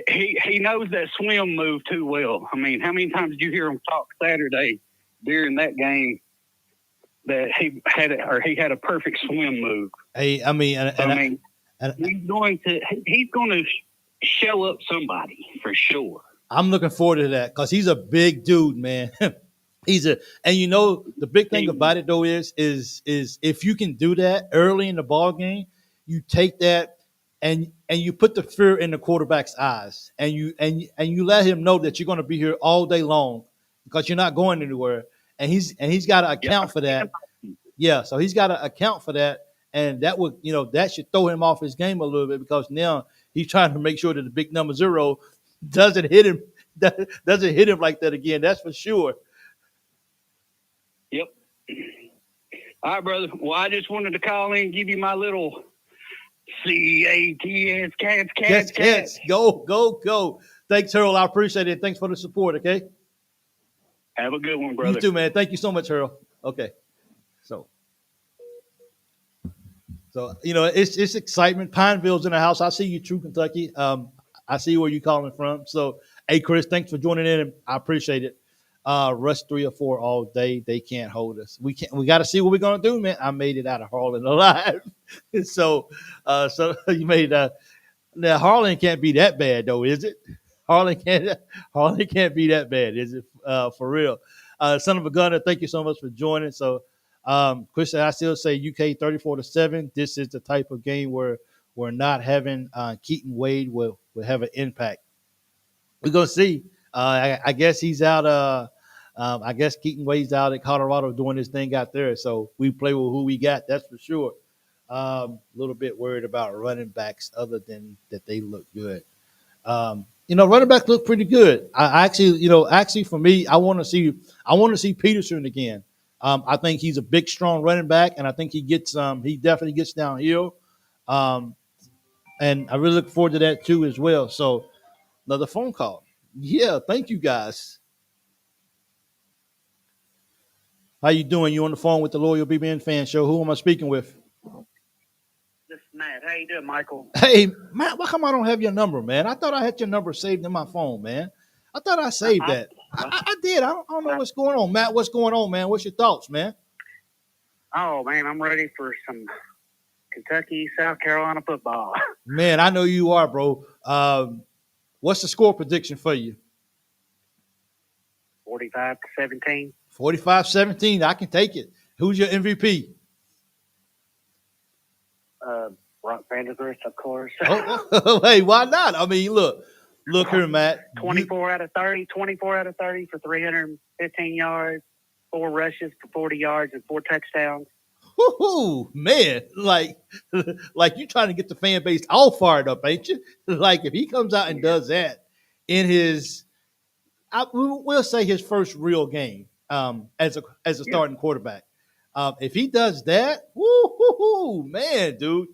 He knows that swim move too well. I mean, how many times did you hear him talk Saturday during that game that he had a perfect swim move? He's going to show up somebody for sure.
I'm looking forward to that because he's a big dude, man. He's a, and the big thing about it though is if you can do that early in the ball game, you take that and you put the fear in the quarterback's eyes, and you let him know that you're going to be here all day long because you're not going anywhere, and he's got to account for that. Yeah, so he's got to account for that, and that would that should throw him off his game a little bit because now he's trying to make sure that the big number zero doesn't hit him doesn't hit him like that again. That's for sure.
Yep. All right, brother. Well, I just wanted to call in and give you my little CATS, cats.
Go. Thanks, Harold. I appreciate it. Thanks for the support, okay?
Have a good one, brother.
You too, man. Thank you so much, Harold. Okay. So it's excitement. Pineville's in the house. I see you, True Kentucky. I see where you're calling from. So, hey, Chris, thanks for joining in. I appreciate it. Rush 3 or 4 all day. They can't hold us. We got to see what we're gonna do, man. I made it out of Harlan alive. So you made now Harlan can't be that bad though, is it? Harlan can't be that bad, is it? For real. Son of a gunner, thank you so much for joining. So, Chris, I still say UK 34-7. This is the type of game where we're not having Keaton Wade will have an impact. We're gonna see. I guess he's out. I guess Keaton Wade's out at Colorado doing his thing out there. So we play with who we got. That's for sure. A little bit worried about running backs, other than that they look good. Running backs look pretty good. I actually for me, I want to see Peterson again. I think he's a big, strong running back, and I think he definitely gets downhill. And I really look forward to that too as well. So another phone call. Yeah, thank you guys. How you doing? You on the phone with the Loyal BBN Fan Show. Who am I speaking with?
This is Matt. How you doing, Michael?
Hey, Matt, why come I don't have your number, man? I thought I had your number saved in my phone, man. I thought I saved that. I did. I don't know what's going on. Matt, what's going on, man? What's your thoughts, man?
Oh, man, I'm ready for some Kentucky, South Carolina football.
Man, I know you are, bro. What's the score prediction for you?
45-17.
45-17. I can take it. Who's your MVP?
Brock Vandergrift, of course.
Hey, why not? I mean, look here, Matt.
24 out of 30 for 315 yards, 4 rushes for 40 yards, and 4 touchdowns.
Woo-hoo, man, like you trying to get the fan base all fired up, ain't you? Like if he comes out and does that in his, we'll say his first real game as a starting quarterback. If he does that, woo, man, dude,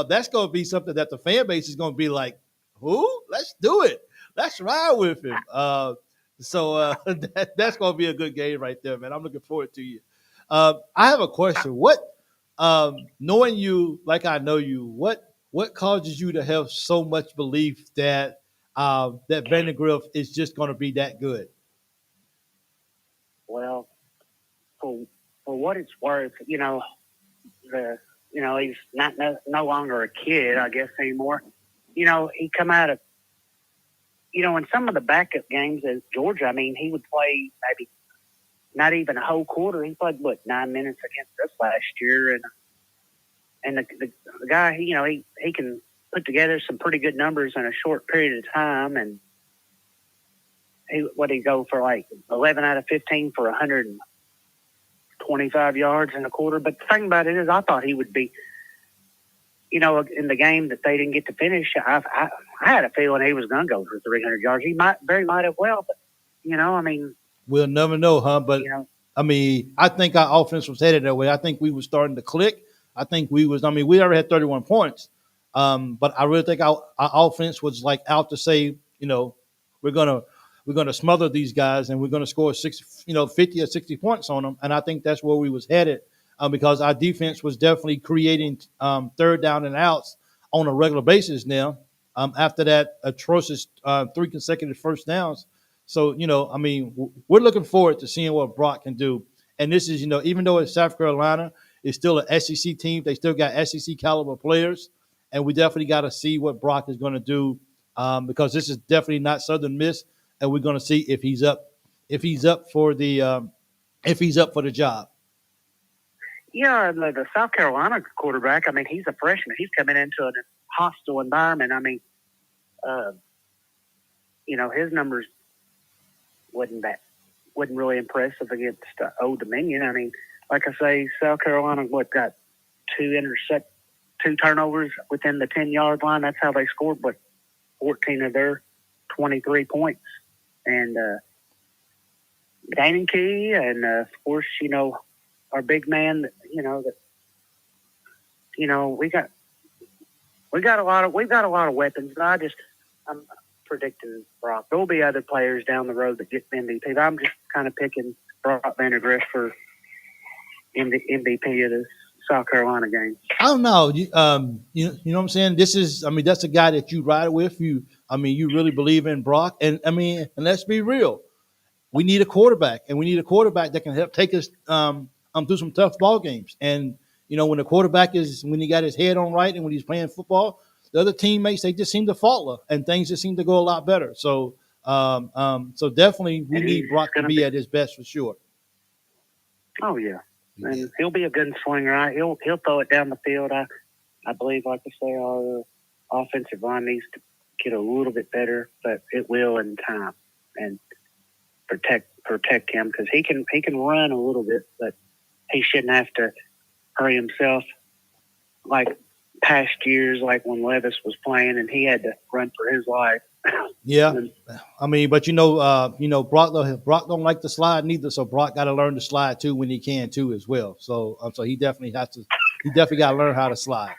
that's going to be something that the fan base is going to be like, who? Let's do it. Let's ride with him. So that's going to be a good game right there, man. I'm looking forward to you. I have a question. What, knowing you like I know you, what causes you to have so much belief that that Vandergrift is just going to be that good?
Well, for what it's worth, he's not no longer a kid, I guess, anymore. He come out of, in some of the backup games at Georgia, I mean, he would play maybe not even a whole quarter. He played 9 minutes against us last year, and the guy, he can put together some pretty good numbers in a short period of time, and he go for like 11 out of 15 for 125 yards in a quarter. But the thing about it is, I thought he would be, in the game that they didn't get to finish. I had a feeling he was going to go for 300 yards. He might have well, but I mean.
We'll never know, huh? But, I mean, I think our offense was headed that way. I think we were starting to click. We already had 31 points. But I really think our offense was like out to say, we're gonna smother these guys and we're gonna score 50 or 60 points on them. And I think that's where we was headed because our defense was definitely creating third down and outs on a regular basis now. After that atrocious 3 consecutive first downs. So, we're looking forward to seeing what Brock can do. And this is, even though it's South Carolina, it's still an SEC team. They still got SEC caliber players. And we definitely got to see what Brock is going to do because this is definitely not Southern Miss. And we're going to see if he's up for the if he's up for the job.
Yeah, the South Carolina quarterback, I mean, he's a freshman. He's coming into a hostile environment. I mean, his numbers wasn't really impressive against Old Dominion. I mean, like I say, South Carolina got two turnovers within the 10-yard line. That's how they scored, 14 of their 23 points. And Dane Key, and of course, our big man. We've got a lot of weapons. But I'm predicting Brock. There'll be other players down the road that get MVP. But I'm just kind of picking Brock Vandagriff for MVP of the South Carolina game.
I don't know. You know what I'm saying? That's a guy that you ride with. You really believe in Brock. And let's be real. We need a quarterback, and we need a quarterback that can help take us through some tough ball games. And when the quarterback when he got his head on right and when he's playing football, the other teammates, they just seem to falter and things just seem to go a lot better. So definitely we need Brock to be at his best for sure.
Oh yeah. And he'll be a good slinger. He'll throw it down the field. I believe, like I say, our offensive line needs to get a little bit better, but it will in time, and protect him, because he can run a little bit, but he shouldn't have to hurry himself like past years, like when Levis was playing and he had to run for his life.
Yeah, but Brock don't like to slide neither, so Brock got to learn to slide too when he can too as well. So he definitely got to learn how to slide.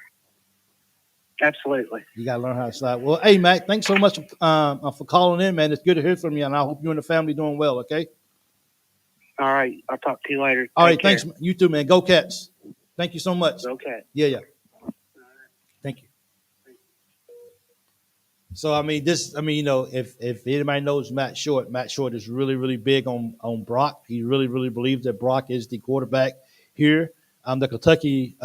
Absolutely,
you got to learn how to slide. Well, hey Matt, thanks so much for calling in, man. It's good to hear from you, and I hope you and the family doing well. Okay.
All right, I'll talk to you later.
All right, thanks. You too, man. Go Cats. Thank you so much.
Okay.
Yeah. Thank you. So if anybody knows Matt Short is really, really big on Brock. He really, really believes that Brock is the quarterback here. The Kentucky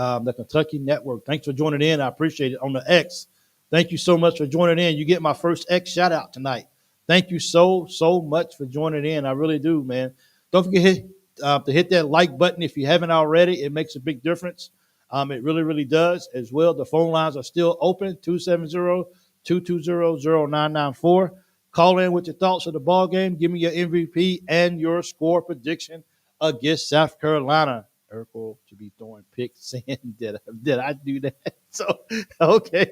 Network. Thanks for joining in. I appreciate it. On the X, thank you so much for joining in. You get my first X shout out tonight. Thank you so much for joining in. I really do, man. Don't forget to hit that like button if you haven't already. It makes a big difference. It really, really does as well. The phone lines are still open, 270-220-0994. Call in with your thoughts of the ball game. Give me your MVP and your score prediction against South Carolina. Urkel to be throwing picks, saying, did I do that? So, okay.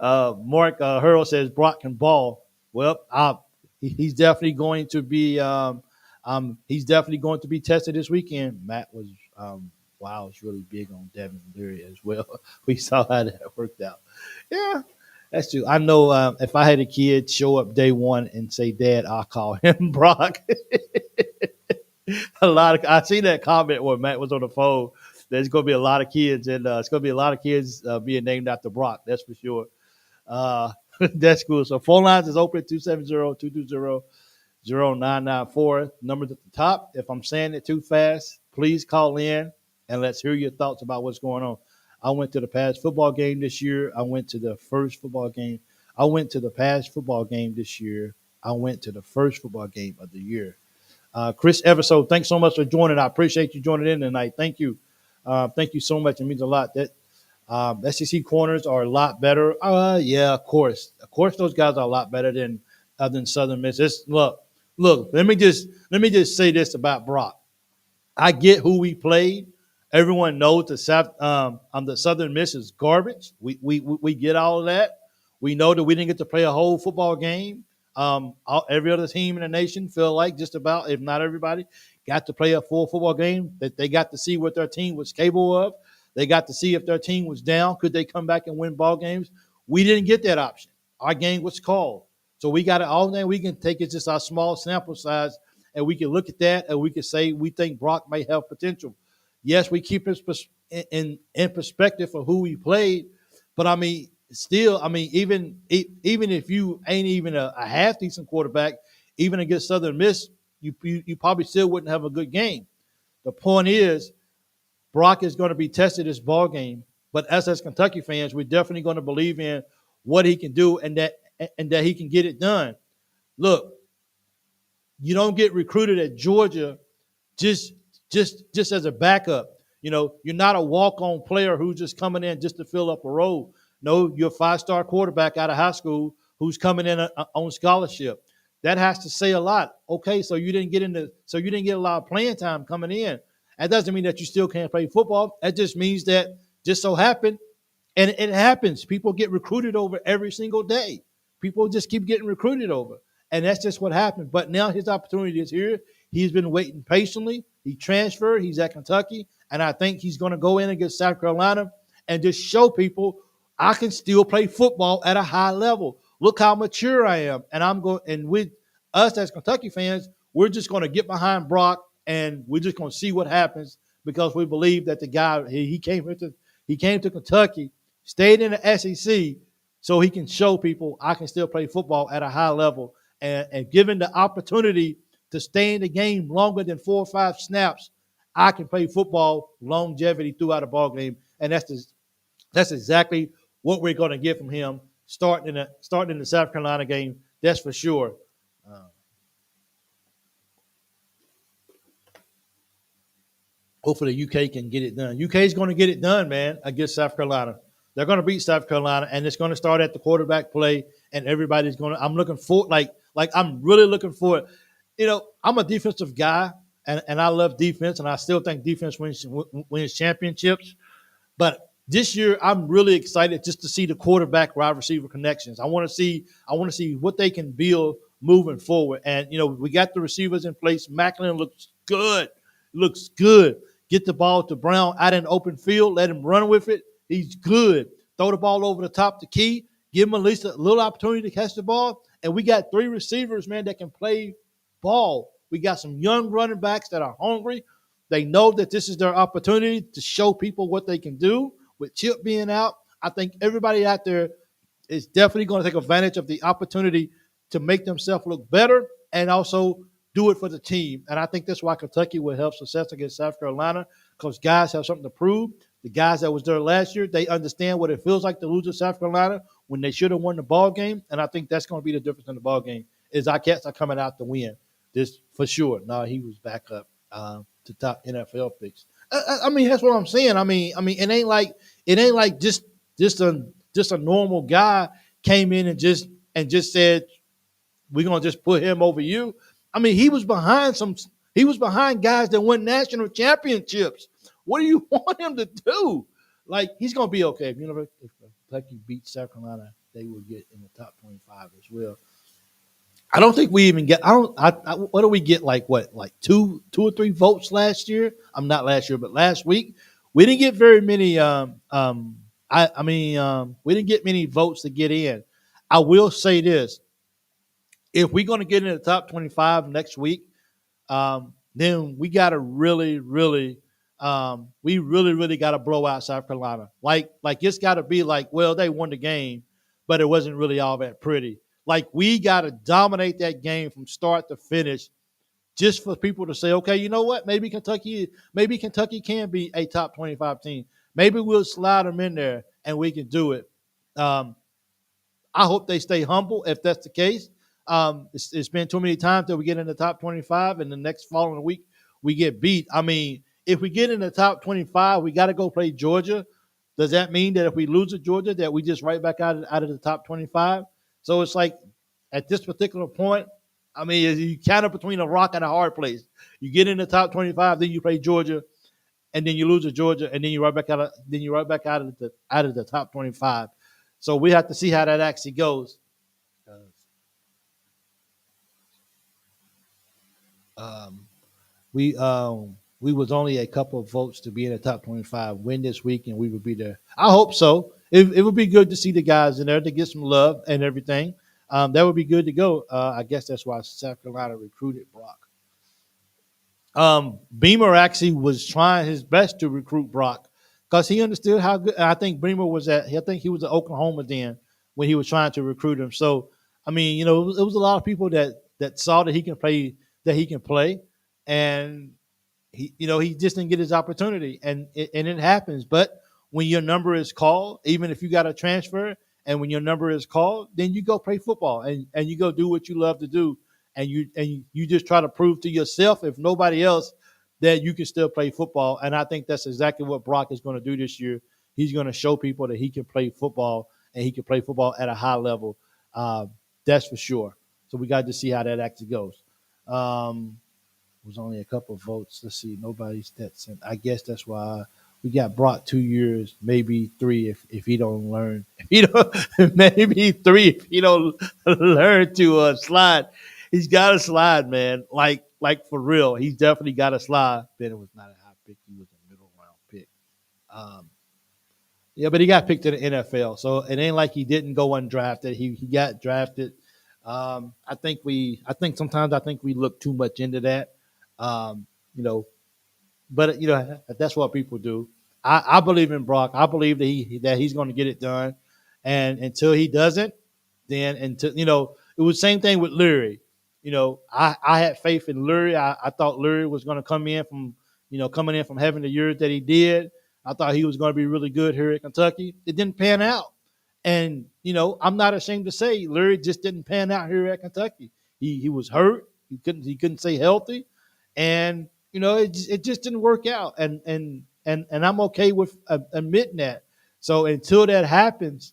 Mark Hurl says Brock can ball. Well, he's definitely going to be tested this weekend. Matt was it's really big on Devin Leary as well. We saw how that worked out. Yeah, that's true. I know if I had a kid show up day one and say, Dad, I'll call him Brock. I seen that comment where Matt was on the phone. There's going to be a lot of kids, and it's going to be a lot of kids being named after Brock. That's for sure. That's cool. So phone lines is open, 270-220-0994. Numbers at the top. If I'm saying it too fast, please call in and let's hear your thoughts about what's going on. I went to the past football game this year. I went to the first football game. I went to the past football game this year. I went to the first football game of the year. Chris Everso, thanks so much for joining. I appreciate you joining in tonight. Thank you. Thank you so much. It means a lot. That SEC corners are a lot better. Yeah, of course. Of course, those guys are a lot better than Southern Miss. Look. Let me just say this about Brock. I get who we played. Everyone knows the Southern Miss is garbage. We get all of that. We know that we didn't get to play a whole football game. Every other team in the nation feel like just about, if not everybody, got to play a full football game. That they got to see what their team was capable of. They got to see if their team was down. Could they come back and win ball games? We didn't get that option. Our game was called. So we got it all that we can take is just our small sample size, and we can look at that and we can say we think Brock may have potential. Yes, we keep it in perspective of who we played, but even if you ain't even a half decent quarterback, even against Southern Miss, you probably still wouldn't have a good game. The point is, Brock is going to be tested this ball game, but us as Kentucky fans, we're definitely going to believe in what he can do and that he can get it done. Look, you don't get recruited at Georgia just just as a backup. You're not a walk-on player who's just coming in just to fill up a role. No, you're a five-star quarterback out of high school who's coming in on scholarship. That has to say a lot. Okay, so you didn't get a lot of playing time coming in. That doesn't mean that you still can't play football. That just means that just so happened, and it happens. People get recruited over every single day. People just keep getting recruited over. And that's just what happened. But now his opportunity is here. He's been waiting patiently. He transferred. He's at Kentucky. And I think he's going to go in against South Carolina and just show people I can still play football at a high level. Look how mature I am. And with us as Kentucky fans, we're just going to get behind Brock and we're just going to see what happens because we believe that the guy, he came to Kentucky, stayed in the SEC so he can show people I can still play football at a high level. And given the opportunity to stay in the game longer than 4 or 5 snaps, I can play football longevity throughout a ball game. And that's exactly what we're going to get from him starting in the South Carolina game. That's for sure. Hopefully UK can get it done. UK is going to get it done, man, against South Carolina. They're going to beat South Carolina, and it's going to start at the quarterback play, and everybody's going to – I'm looking for I'm really looking for it. I'm a defensive guy, and I love defense, and I still think defense wins championships. But this year, I'm really excited just to see the quarterback wide receiver connections. I want to see what they can build moving forward. And we got the receivers in place. Macklin looks good. Get the ball to Brown out in open field. Let him run with it. He's good. Throw the ball over the top to Key. Give him at least a little opportunity to catch the ball. And we got 3 receivers, man, that can play ball. We got some young running backs that are hungry. They know that this is their opportunity to show people what they can do. With Chip being out, I think everybody out there is definitely going to take advantage of the opportunity to make themselves look better and also do it for the team. And I think that's why Kentucky will have success against South Carolina because guys have something to prove. The guys that was there last year, they understand what it feels like to lose to South Carolina when they should have won the ball game. And I think that's going to be the difference in the ball game is our cats are coming out to win. This for sure. No, he was back up to top NFL picks. I mean, that's what I'm saying. I mean, it ain't like just a normal guy came in and just said we're gonna just put him over you. I mean, he was behind guys that won national championships. What do you want him to do? Like, he's going to be okay. If Kentucky beats South Carolina, they will get in the top 25 as well. I don't think we even get. What do we get? Like 2 or 3 votes last year? Not last year, but last week. We didn't get very many. We didn't get many votes to get in. I will say this: if we're going to get in the top 25 next week, then we got to really got to blow out South Carolina. Like it's got to be like, well, they won the game, but it wasn't really all that pretty. Like, we got to dominate that game from start to finish just for people to say, okay, you know what? Maybe Kentucky can be a top 25 team. Maybe we'll slide them in there and we can do it. I hope they stay humble if that's the case. It's been too many times that we get in the top 25 and the next following week we get beat. I mean, if we get in the top 25, we got to go play Georgia. Does that mean that if we lose to Georgia that we just right back out of the top 25? So it's like at this particular point, I mean, you kind of between a rock and a hard place. You get in the top 25, then you play Georgia, and then you lose to Georgia, and then you right back out of the top 25. So we have to see how that actually goes. We was only a couple of votes to be in the top 25, win this week, and we would be there. I hope so. It would be good to see the guys in there to get some love and everything. That would be good to go. I guess that's why South Carolina recruited Brock. Beamer actually was trying his best to recruit Brock because he understood how good. I think Beamer was I think he was at Oklahoma then when he was trying to recruit him. So, I mean, it was a lot of people that saw that he can play, and he just didn't get his opportunity, and it happens. But when your number is called, even if you got a transfer, and when your number is called, then you go play football and you go do what you love to do, and you just try to prove to yourself, if nobody else, that you can still play football. And I think that's exactly what Brock is going to do this year. He's going to show people that he can play football and he can play football at a high level. That's for sure. So we got to see how that actually goes. Was only a couple of votes. Let's see, nobody's that sent. I guess that's why we got Brock 2 years, maybe 3 if he don't learn. If he don't, maybe 3 if he don't learn to slide. He's got to slide, man. Like for real, he's definitely got to slide. Bennett was not a high pick; he was a middle round pick. Yeah, but he got picked in the NFL, so it ain't like he didn't go undrafted. He got drafted. I think sometimes we look too much into that. You know, but that's what people do. I believe in Brock. I believe that he's going to get it done, and until he doesn't, then until it was the same thing with Leary. I had faith in Leary. I thought Leary was going to come in from coming in from having the years that he did. I thought he was going to be really good here at Kentucky. It didn't pan out, and I'm not ashamed to say Leary just didn't pan out here at Kentucky. He was hurt. He couldn't stay healthy, and it just didn't work out, and I'm okay with admitting that. So until that happens,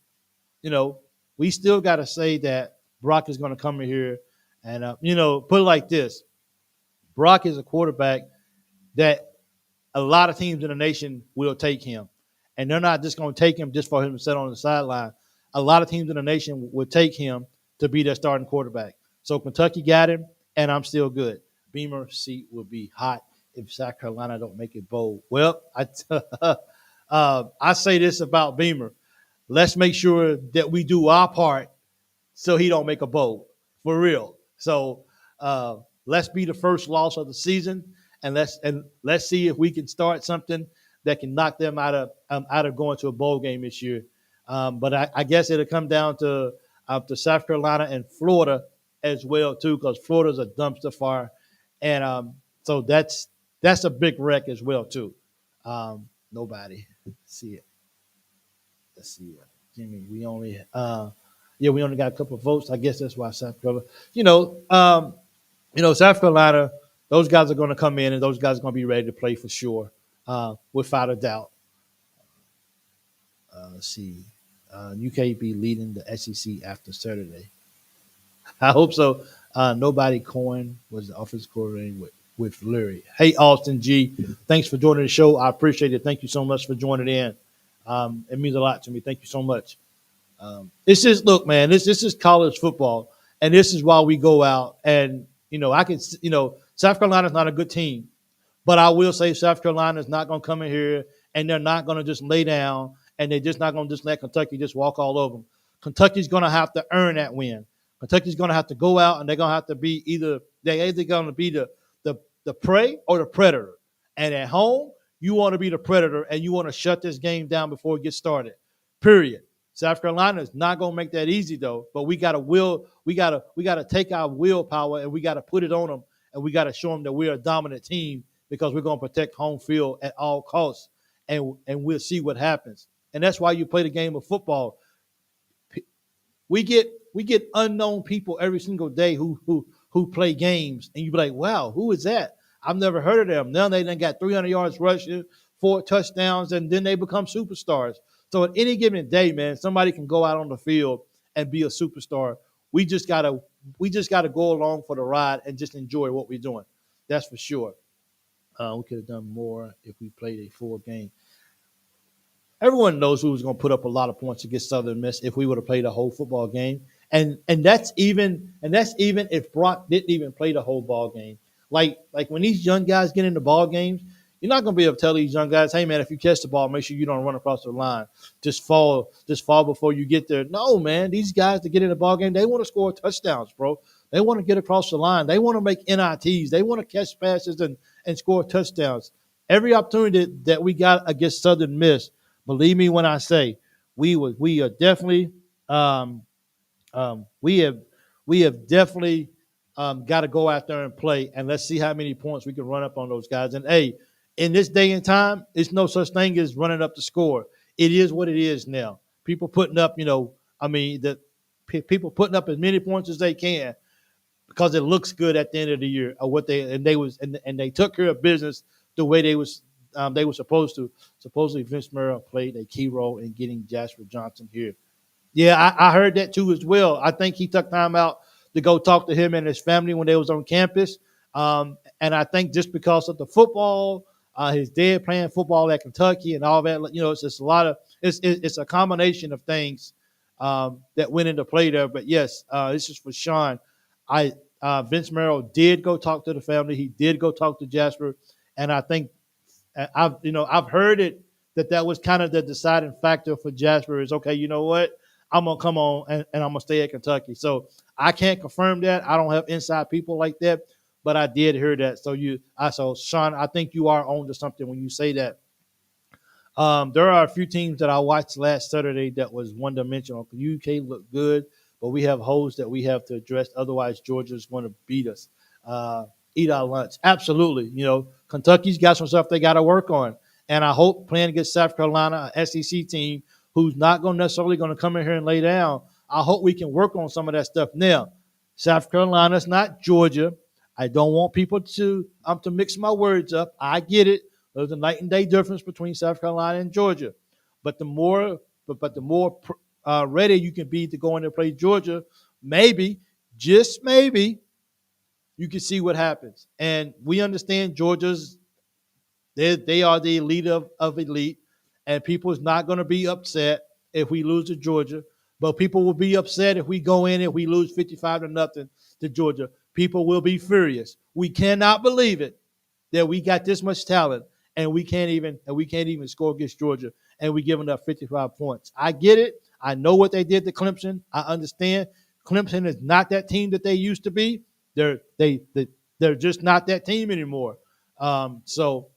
we still got to say that Brock is going to come in here and put it like this: Brock is a quarterback that a lot of teams in the nation will take him, and they're not just going to take him just for him to sit on the sideline. A lot of teams in the nation will take him to be their starting quarterback. So Kentucky got him, and I'm still good. Beamer's seat will be hot if South Carolina don't make it bold. Well, I say this about Beamer. Let's make sure that we do our part so he don't make a bowl, for real. So let's be the first loss of the season, and let's see if we can start something that can knock them out of going to a bowl game this year. But I guess it'll come down to South Carolina and Florida as well too, because Florida's a dumpster fire, and so that's a big wreck as well too. Nobody see it. Let's see it. Jimmy, we only got a couple of votes. I guess that's why South Carolina. South Carolina. Those guys are going to come in, and those guys are going to be ready to play for sure, without a doubt. Let's see. UK be leading the SEC after Saturday. I hope so. Nobody Cohen was the offensive coordinator with Leary. Hey, Austin G. Thanks for joining the show. I appreciate it. Thank you so much for joining in. It means a lot to me. Thank you so much. Look, man, this is college football, and this is why we go out and, South Carolina's not a good team, but I will say South Carolina is not going to come in here and they're not going to just lay down and they're just not going to just let Kentucky just walk all over them. Kentucky's going to have to earn that win. Kentucky's going to have to go out and they're going to have to be either going to be the prey or the predator. And at home, you want to be the predator and you want to shut this game down before it gets started. Period. South Carolina is not going to make that easy though, but we got to take our willpower and we got to put it on them, and we got to show them that we're a dominant team because we're going to protect home field at all costs, and we'll see what happens. And that's why you play the game of football. We get unknown people every single day who play games, and you be like, wow, who is that? I've never heard of them. Now they done got 300 yards rushing, 4 touchdowns, and then they become superstars. So at any given day, man, somebody can go out on the field and be a superstar. We just gotta go along for the ride and just enjoy what we're doing. That's for sure. We could have done more if we played a full game. Everyone knows who was going to put up a lot of points against Southern Miss if we would have played a whole football game, and that's even if Brock didn't even play the whole ball game. Like when these young guys get into ball games, you're not going to be able to tell these young guys, hey, man, if you catch the ball, make sure you don't run across the line. Just fall before you get there. No, man, these guys that get in the ball game, they want to score touchdowns, bro. They want to get across the line. They want to make NITs. They want to catch passes and score touchdowns. Every opportunity that we got against Southern Miss, believe me when I say we are definitely we have definitely got to go out there and play, and let's see how many points we can run up on those guys. And hey, in this day and time, it's no such thing as running up the score. It is what it is now. People putting up, people putting up as many points as they can because it looks good at the end of the year. Or they took care of business the way they were supposed to. Supposedly Vince Merrill played a key role in getting Jasper Johnson here. Yeah, I heard that too as well. I think he took time out to go talk to him and his family when they was on campus. And I think just because of the football, his dad playing football at Kentucky and all that, it's just a lot of it's a combination of things that went into play there. But yes, this is for Sean. Vince Merrill did go talk to the family. He did go talk to Jasper, and I think I've heard it that was kind of the deciding factor for Jasper is, okay, you know what? I'm going to come on and I'm going to stay at Kentucky. So I can't confirm that. I don't have inside people like that, but I did hear that. So Sean, I think you are on to something when you say that. There are a few teams that I watched last Saturday that was one-dimensional. UK looked good, but we have holes that we have to address. Otherwise, Georgia's going to beat us. Eat our lunch. Absolutely. Kentucky's got some stuff they got to work on. And I hope playing against South Carolina, an SEC team who's not necessarily going to come in here and lay down, I hope we can work on some of that stuff. Now, South Carolina's not Georgia. I don't want people to mix my words up. I get it. There's a night and day difference between South Carolina and Georgia. But the more ready you can be to go in and play Georgia, maybe, just maybe, you can see what happens. And we understand they are the elite of elite, and people is not going to be upset if we lose to Georgia. But people will be upset if we go in and we lose 55-0 to Georgia. People will be furious. We cannot believe it that we got this much talent and we can't even score against Georgia, and we giving up 55 points. I get it. I know what they did to Clemson. I understand. Clemson is not that team that they used to be. They're just not that team anymore. So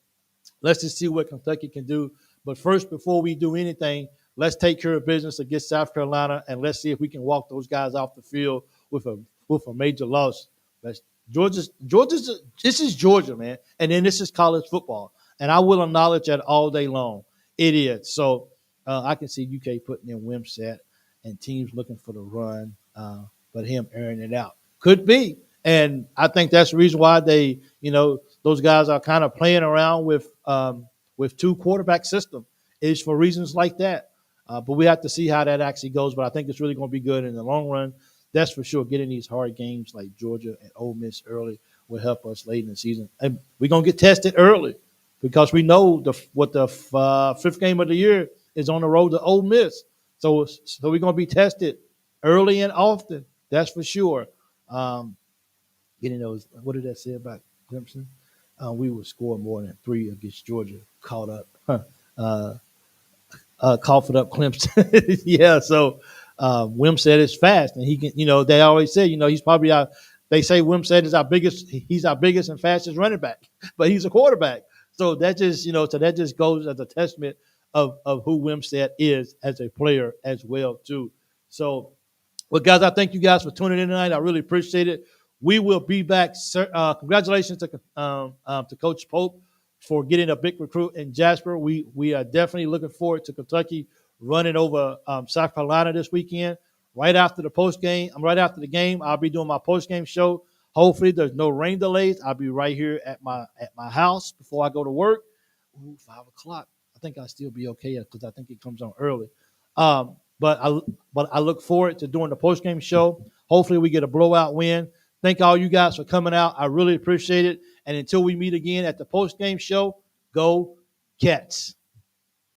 let's just see what Kentucky can do. But first, before we do anything, let's take care of business against South Carolina, and let's see if we can walk those guys off the field with a major loss. This is Georgia, man, and then this is college football, and I will acknowledge that all day long. It is. So I can see UK putting in Wimsatt and teams looking for the run, but him airing it out. Could be. And I think that's the reason why those guys are kind of playing around with two quarterback system is for reasons like that. But we have to see how that actually goes. But I think it's really going to be good in the long run. That's for sure. Getting these hard games like Georgia and Ole Miss early will help us late in the season. And we're going to get tested early because we know what the fifth game of the year is on the road to Ole Miss. So we're going to be tested early and often. That's for sure. Getting those, what did that say about Clemson? We would score more than 3 against Georgia. Coughing up Clemson. Yeah, so Wimsatt is fast, and he can. They always say, he's probably They say Wimsatt is he's our biggest and fastest running back, but he's a quarterback. So that just goes as a testament of who Wimsatt is as a player as well too. So, well, guys, I thank you guys for tuning in tonight. I really appreciate it. We will be back. Congratulations to Coach Pope for getting a big recruit in Jasper. We are definitely looking forward to Kentucky running over South Carolina this weekend. Right after the game, I'll be doing my post-game show. Hopefully, there's no rain delays. I'll be right here at my house before I go to work. 5 o'clock. I think I'll still be okay because I think it comes on early. But I look forward to doing the post-game show. Hopefully, we get a blowout win. Thank all you guys for coming out. I really appreciate it. And until we meet again at the post-game show, go Cats.